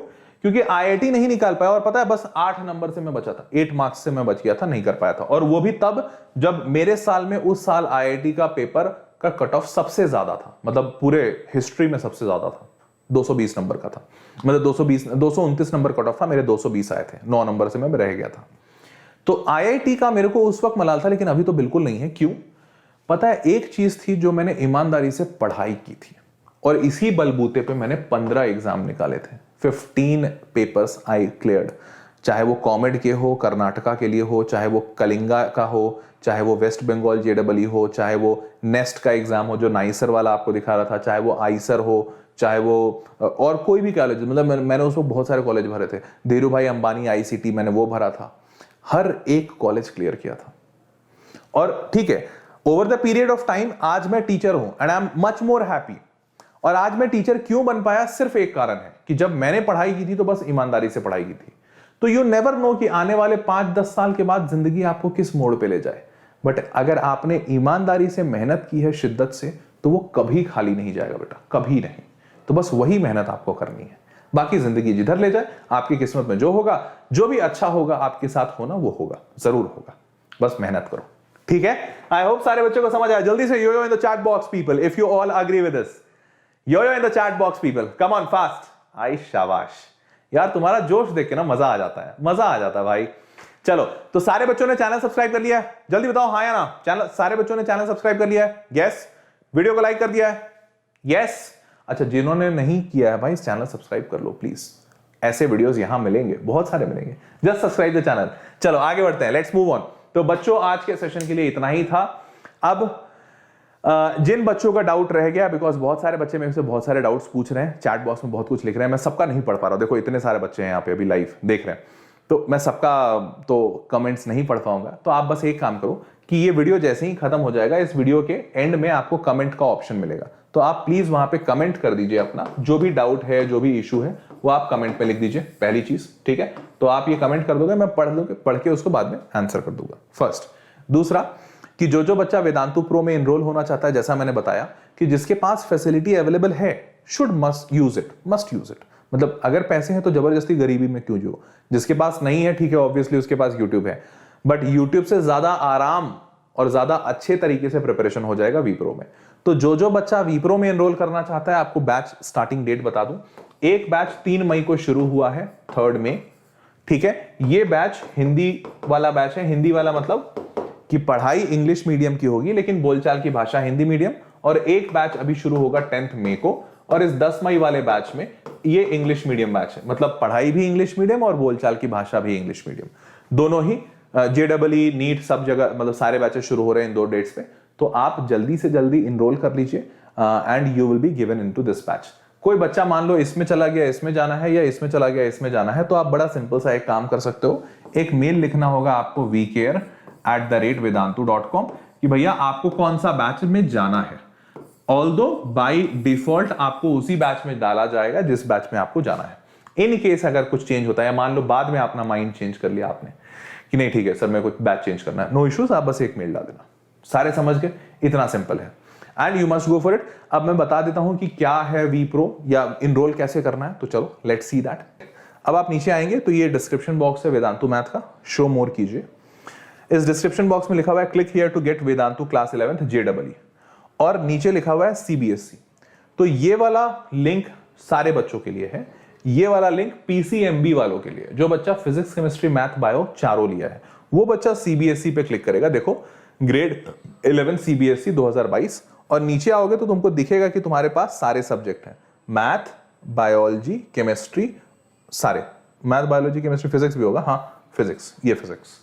Speaker 1: क्योंकि IIT नहीं निकाल पाया, और पता है बस 8 नंबर से मैं बचा था, 8 मार्क्स से मैं बच गया था, नहीं कर पाया था। और वो भी तब जब मेरे साल में, उस साल IIT का पेपर का कट ऑफ सबसे ज्यादा था, मतलब पूरे हिस्ट्री में सबसे ज्यादा था, 220 नंबर का था, मतलब 229 नंबर कट ऑफ था, मेरे 220 आए थे, 9 नंबर से मैं रह गया था। तो IIT का मेरे को उस वक्त मलाल था, लेकिन अभी तो बिल्कुल नहीं है। क्यों? पता है, एक चीज थी जो मैंने ईमानदारी से पढ़ाई की थी, और इसी बलबूते पे मैंने 15 एग्जाम निकाले थे, 15 पेपर्स आई क्लियर्ड, चाहे वो कॉमेड के हो, कर्नाटका के लिए हो, चाहे वो कलिंगा का हो, चाहे वो वेस्ट बंगाल JEE हो, चाहे वो नेस्ट का एग्जाम हो जो नाइसर वाला आपको दिखा रहा था, चाहे वो आइसर हो, चाहे वो और कोई भी कॉलेज, मतलब मैंने उसमें बहुत सारे कॉलेज भरे थे, धीरू भाई अंबानी ICT मैंने वो भरा था, हर एक कॉलेज क्लियर किया था। और ठीक है, over the period of time आज मैं टीचर हूं and I am much more happy. और आज मैं टीचर क्यों बन पाया? सिर्फ एक कारण है कि जब मैंने पढ़ाई की थी तो बस ईमानदारी से पढ़ाई की थी। तो यू नेवर नो कि आने वाले 5-10 साल के बाद जिंदगी आपको किस मोड़ पे ले जाए, बट अगर आपने ईमानदारी से मेहनत की है शिद्दत से, तो वो कभी खाली नहीं जाएगा बेटा, कभी नहीं। तो बस वही मेहनत आपको करनी है, बाकी जिंदगी जिधर ले जाए, आपकी किस्मत में जो होगा, जो भी अच्छा होगा आपके साथ होना, वो होगा, जरूर होगा। बस मेहनत करो, ठीक है। आई होप सारे बच्चों को समझ आया। जल्दी से yo in the chat box people if you all agree with this. Yo in the chat box people, come on fast. Aye शाबाश यार, तुम्हारा जोश देख के ना मजा आ जाता है, मजा आ जाता है भाई। चलो, तो सारे बच्चों ने चैनल सब्सक्राइब कर लिया है? जल्दी बताओ हाँ या ना। चैनल, सारे बच्चों ने चैनल सब्सक्राइब कर लिया है? यस। वीडियो को लाइक कर दिया है? यस। अच्छा, जिन्होंने नहीं किया है भाई, चैनल सब्सक्राइब कर लो प्लीज। ऐसे वीडियोस यहां मिलेंगे, बहुत सारे मिलेंगे। Just subscribe the channel. चलो आगे बढ़ते हैं, लेट्स मूव ऑन। तो बच्चों, आज के सेशन के लिए इतना ही था। अब जिन बच्चों का डाउट रह गया, बिकॉज बहुत सारे बच्चे मेरे से बहुत सारे डाउट्स पूछ रहे हैं, चैट बॉक्स में बहुत कुछ लिख रहे हैं, मैं सबका नहीं पढ़ पा रहा हूं। देखो इतने सारे बच्चे हैं यहाँ पे अभी लाइव देख रहे हैं, तो मैं सबका तो कमेंट्स नहीं पढ़ पाऊंगा। तो आप बस एक काम करो कि ये वीडियो जैसे ही खत्म हो जाएगा, इस वीडियो के एंड में आपको कमेंट का ऑप्शन मिलेगा, तो आप प्लीज वहां पे कमेंट कर दीजिए अपना जो भी डाउट है, जो भी इशू है, वो आप कमेंट पे लिख दीजिए, पहली चीज, ठीक है। तो आप ये कमेंट कर दोगे, मैं पढ़ के उसको बाद में आंसर कर दूंगा, फर्स्ट। दूसरा कि जो बच्चा वेदांतु प्रो में एनरोल होना चाहता है, जैसा मैंने बताया कि जिसके पास फैसिलिटी अवेलेबल है, मस्ट यूज इट। मतलब अगर पैसे हैं तो जबरदस्ती गरीबी में क्यों जियो। जिसके पास नहीं है, ठीक है, ऑब्वियसली उसके पास यूट्यूब है, बट यूट्यूब से ज्यादा आराम और ज्यादा अच्छे तरीके से प्रिपरेशन हो जाएगा वीप्रो में। तो जो बच्चा वीप्रो में एनरोल करना चाहता है, आपको बैच स्टार्टिंग डेट बता दूं। एक बैच 3 मई को शुरू हुआ है, 3 मई, ठीक है। ये बैच हिंदी वाला बैच है। हिंदी वाला मतलब कि पढ़ाई इंग्लिश मीडियम की होगी, लेकिन बोलचाल की भाषा हिंदी मीडियम। और एक बैच अभी शुरू होगा 10 मई को, और इस 10 मई वाले बैच में ये इंग्लिश मीडियम बैच है, मतलब पढ़ाई भी इंग्लिश मीडियम और बोलचाल की भाषा भी इंग्लिश मीडियम, दोनों ही। JEE नीट सब जगह, मतलब सारे बैचेस शुरू हो रहे हैं इन 2 डेट्स पे। तो आप जल्दी से जल्दी इनरोल कर लीजिए and you will be given into this batch. कोई बच्चा मान लो इसमें चला गया, इसमें जाना है, या इसमें चला गया, इसमें जाना है, तो आप बड़ा सिंपल सा एक काम कर सकते हो। एक मेल लिखना होगा आपको vcare@vedantu.com कि भैया आपको कौन सा बैच में जाना है। ऑल्दो बाय डिफॉल्ट आपको उसी बैच में डाला जाएगा जिस बैच में आपको जाना है। इन केस अगर कुछ चेंज होता है, या मान लो बाद में अपना माइंड चेंज कर लिया आपने कि नहीं ठीक है सर, मेरे को बैच चेंज करना है, नो इश्यूज, आप बस एक मेल डाल देना। सारे समझ गए? इतना सिंपल है and you must go for it. अब मैं बता देता हूं कि क्या है वीप्रो या इनरोल कैसे करना है, तो चलो लेट्स सी दैट। अब आप नीचे आएंगे तो ये डिस्क्रिप्शन बॉक्स है वेदांतु मैथ का, शो मोर कीजिए। इस डिस्क्रिप्शन बॉक्स में लिखा हुआ है click here to get Vedantu class 11th JEE, और नीचे लिखा हुआ है CBSE। तो ये वाला लिंक सारे बच्चों के लिए है, ये वाला लिंक PCMB वालों के लिए। जो बच्चा फिजिक्स, केमिस्ट्री, मैथ, बायो चारों लिया है, वो बच्चा CBSE पे क्लिक करेगा। देखो ग्रेड 11 CBSE 2022, और नीचे आओगे तो तुमको दिखेगा कि तुम्हारे पास सारे सब्जेक्ट हैं, मैथ, बायोलॉजी, केमिस्ट्री, सारे मैथ, बायोलॉजी, केमिस्ट्री, फिजिक्स भी होगा, हाँ फिजिक्स, ये फिजिक्स,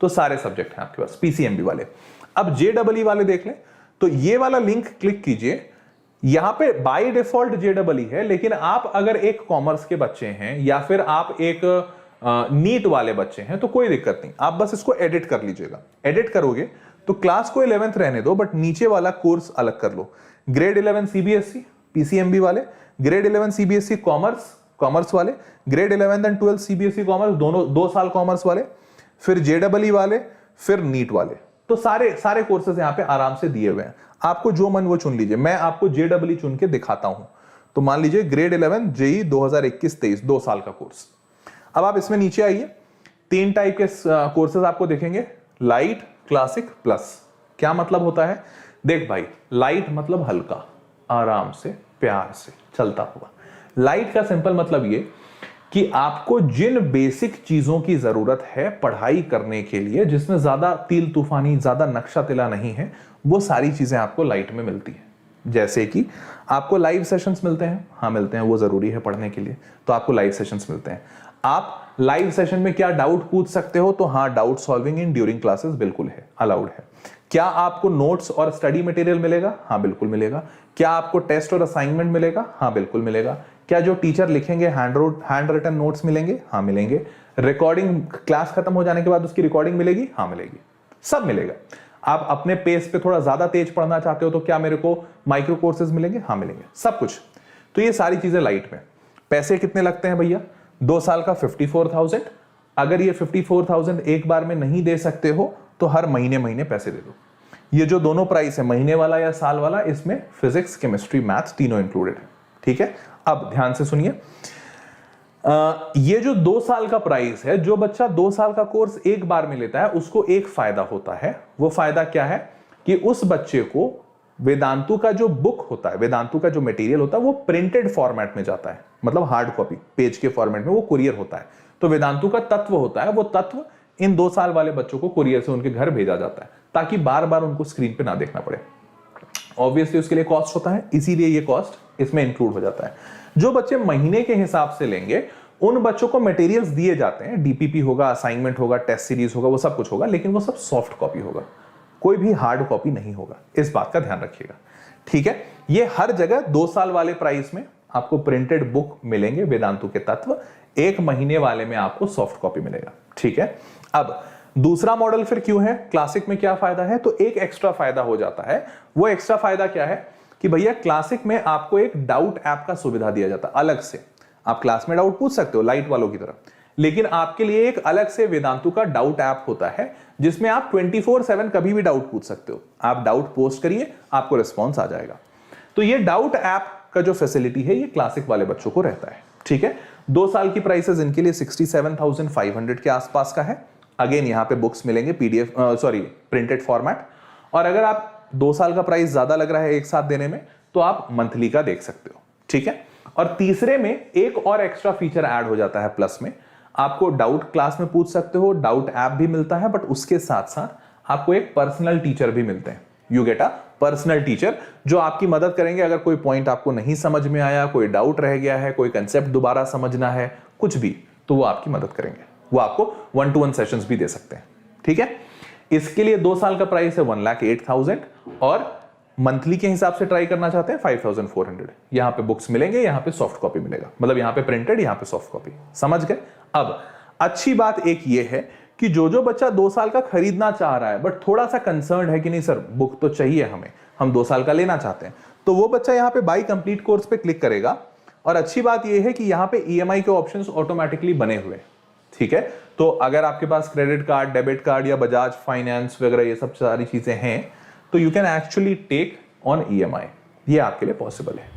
Speaker 1: तो सारे सब्जेक्ट हैं आपके पास PCMB वाले। अब JEE वाले देख लें, तो ये वाला लिंक क्लिक कीजिए। यहां पे बाय डिफॉल्ट JEE है, लेकिन आप अगर एक कॉमर्स के बच्चे हैं या फिर आप एक नीट वाले बच्चे हैं तो कोई दिक्कत नहीं, आप बस इसको एडिट कर लीजिएगा। एडिट करोगे तो क्लास को 11th रहने दो, बट नीचे वाला कोर्स अलग कर लो। ग्रेड 11 CBSE PCMB वाले, ग्रेड 11 CBSE कॉमर्स वाले, ग्रेड 11 एंड 12 CBSE कॉमर्स, दोनों 2 साल कॉमर्स वाले, फिर JEE वाले, फिर नीट वाले। तो सारे कोर्सेज यहां पे आराम से दिए हुए हैं, आपको जो मन वो चुन लीजिए। मैं आपको JEE चुन के दिखाता हूं। तो मान लीजिए ग्रेड 11 JEE 2021-23 2 साल का कोर्स। अब आप इसमें नीचे आइए, 3 टाइप के कोर्सेज आपको दिखेंगे, लाइट, क्लासिक, प्लस। क्या मतलब होता है? देख भाई, लाइट मतलब हल्का, आराम से, प्यार से चलता हुआ। लाइट का सिंपल मतलब ये कि आपको जिन बेसिक चीजों की जरूरत है पढ़ाई करने के लिए, जिसमें ज्यादा तिल तूफानी, ज्यादा नक्शा तिला नहीं है, वो सारी चीजें आपको लाइट में मिलती है। जैसे कि आपको लाइव सेशंस मिलते हैं, हाँ मिलते हैं, वो जरूरी है पढ़ने के लिए, तो आपको लाइव सेशंस मिलते हैं। आप लाइव सेशन में क्या डाउट पूछ सकते हो, तो हाँ doubt solving in during classes बिल्कुल है, अलाउड है। क्या आपको नोट्स और स्टडी मटेरियल मिलेगा? हाँ बिल्कुल मिलेगा। क्या आपको टेस्ट और असाइनमेंट मिलेगा? हाँ बिल्कुल मिलेगा। क्या जो टीचर लिखेंगे हैंड रिटन नोट्स मिलेंगे? हाँ मिलेंगे। रिकॉर्डिंग क्लास खत्म हो जाने के बाद उसकी रिकॉर्डिंग मिलेगी? हाँ मिलेगी, सब मिलेगा। आप अपने पेस पे थोड़ा ज्यादा तेज पढ़ना चाहते हो तो क्या मेरे को माइक्रो कोर्सेज मिलेंगे? हाँ मिलेंगे, सब कुछ। तो ये सारी चीजें लाइट में। पैसे कितने लगते हैं भैया? 2 साल का 54,000। अगर ये 54,000 एक बार में नहीं दे सकते हो तो हर महीने पैसे दे दो। ये जो दोनों प्राइस है, महीने वाला या साल वाला, इसमें फिजिक्स, केमिस्ट्री, मैथ्स तीनों इंक्लूडेड है, ठीक है। अब ध्यान से सुनिए, ये जो 2 साल का प्राइस है, जो बच्चा 2 साल का कोर्स एक बार में लेता है उसको एक फायदा होता है। वो फायदा क्या है कि उस बच्चे को वेदांतु का जो बुक होता है, वेदांतु का जो मटेरियल होता है वो प्रिंटेड फॉर्मेट में जाता है, मतलब हार्ड कॉपी पेज के फॉर्मेट में वो कुरियर होता है। तो वेदांतु का तत्व होता है, वो तत्व इन 2 साल वाले बच्चों को कुरियर से उनके घर भेजा जाता है ताकि बार बार उनको स्क्रीन पे ना देखना पड़े। ऑब्वियसली उसके लिए कॉस्ट होता है, इसीलिए ये कॉस्ट इसमें इंक्लूड हो जाता है। जो बच्चे महीने के हिसाब से लेंगे उन बच्चों को मटेरियल्स दिए जाते हैं, डीपीपी होगा, असाइनमेंट होगा, टेस्ट सीरीज होगा, वो सब कुछ होगा, लेकिन वो सब सॉफ्ट कॉपी होगा, कोई भी हार्ड कॉपी नहीं होगा। इस बात का ध्यान रखिएगा, ठीक है। ये हर जगह 2 साल वाले प्राइस में आपको प्रिंटेड बुक मिलेंगे वेदांतु के तत्व, 1 महीने वाले में आपको सॉफ्ट कॉपी मिलेगा, ठीक है। अब दूसरा मॉडल फिर क्यों है, क्लासिक में क्या फायदा है, तो एक एक्स्ट्रा फायदा हो जाता है। वो एक्स्ट्रा फायदा क्या है कि भैया क्लासिक में आपको एक डाउट ऐप का सुविधा दिया जाता है अलग से। आप क्लास में डाउट पूछ सकते हो लाइट वालों की तरह, लेकिन आपके लिए एक अलग से वेदांतु का डाउट ऐप होता है जिसमें आप 24/7 कभी भी डाउट पूछ सकते हो। आप डाउट पोस्ट करिए, आपको रिस्पॉन्स आ जाएगा। तो ये डाउट ऐप का जो फैसिलिटी है ये क्लासिक वाले बच्चों को रहता है, ठीक है। 2 साल की प्राइसेस इनके लिए 67,500 के आसपास का है। अगेन यहाँ पे बुक्स मिलेंगे पीडीएफ प्रिंटेड फॉर्मेट। और अगर आप 2 साल का प्राइस ज्यादा लग रहा है एक साथ देने में तो आप मंथली का देख सकते हो, ठीक है। और तीसरे में एक और एक्स्ट्रा फीचर ऐड हो जाता है प्लस में, आपको डाउट क्लास में पूछ सकते हो, डाउट ऐप भी मिलता है, बट उसके साथ साथ आपको एक पर्सनल टीचर भी मिलते हैं। You get a personal teacher जो आपकी मदद करेंगे। अगर कोई पॉइंट आपको नहीं समझ में आया, कोई डाउट रह गया है, कोई कंसेप्ट दोबारा समझना है, कुछ भी, तो वो आपकी मदद करेंगे। वो आपको 1-to-1 सेशंस भी दे सकते हैं, ठीक है। इसके लिए 2 साल का प्राइस है 1,08,000 और मंथली के हिसाब से ट्राई करना चाहते हैं 5,400। यहां पे बुक्स मिलेंगे, यहां पे सॉफ्ट कॉपी मिलेगा, मतलब यहां पे प्रिंटेड, यहां पे सॉफ्ट कॉपी। समझ गए। अब अच्छी बात एक ये है कि जो बच्चा 2 साल का खरीदना चाह रहा है बट थोड़ा सा कंसर्न है कि नहीं सर बुक तो चाहिए हमें, हम 2 साल का लेना चाहते हैं, तो वो बच्चा यहां पे बाय कंप्लीट कोर्स पे क्लिक करेगा। और अच्छी बात यह है कि यहां पे ईएमआई के ऑप्शंस ऑटोमेटिकली बने हुए, ठीक है। तो अगर आपके पास क्रेडिट कार्ड, डेबिट कार्ड या बजाज फाइनेंस वगैरह ये सब सारी चीजें हैं तो you can actually take on EMI, ये आपके लिए पॉसिबल है।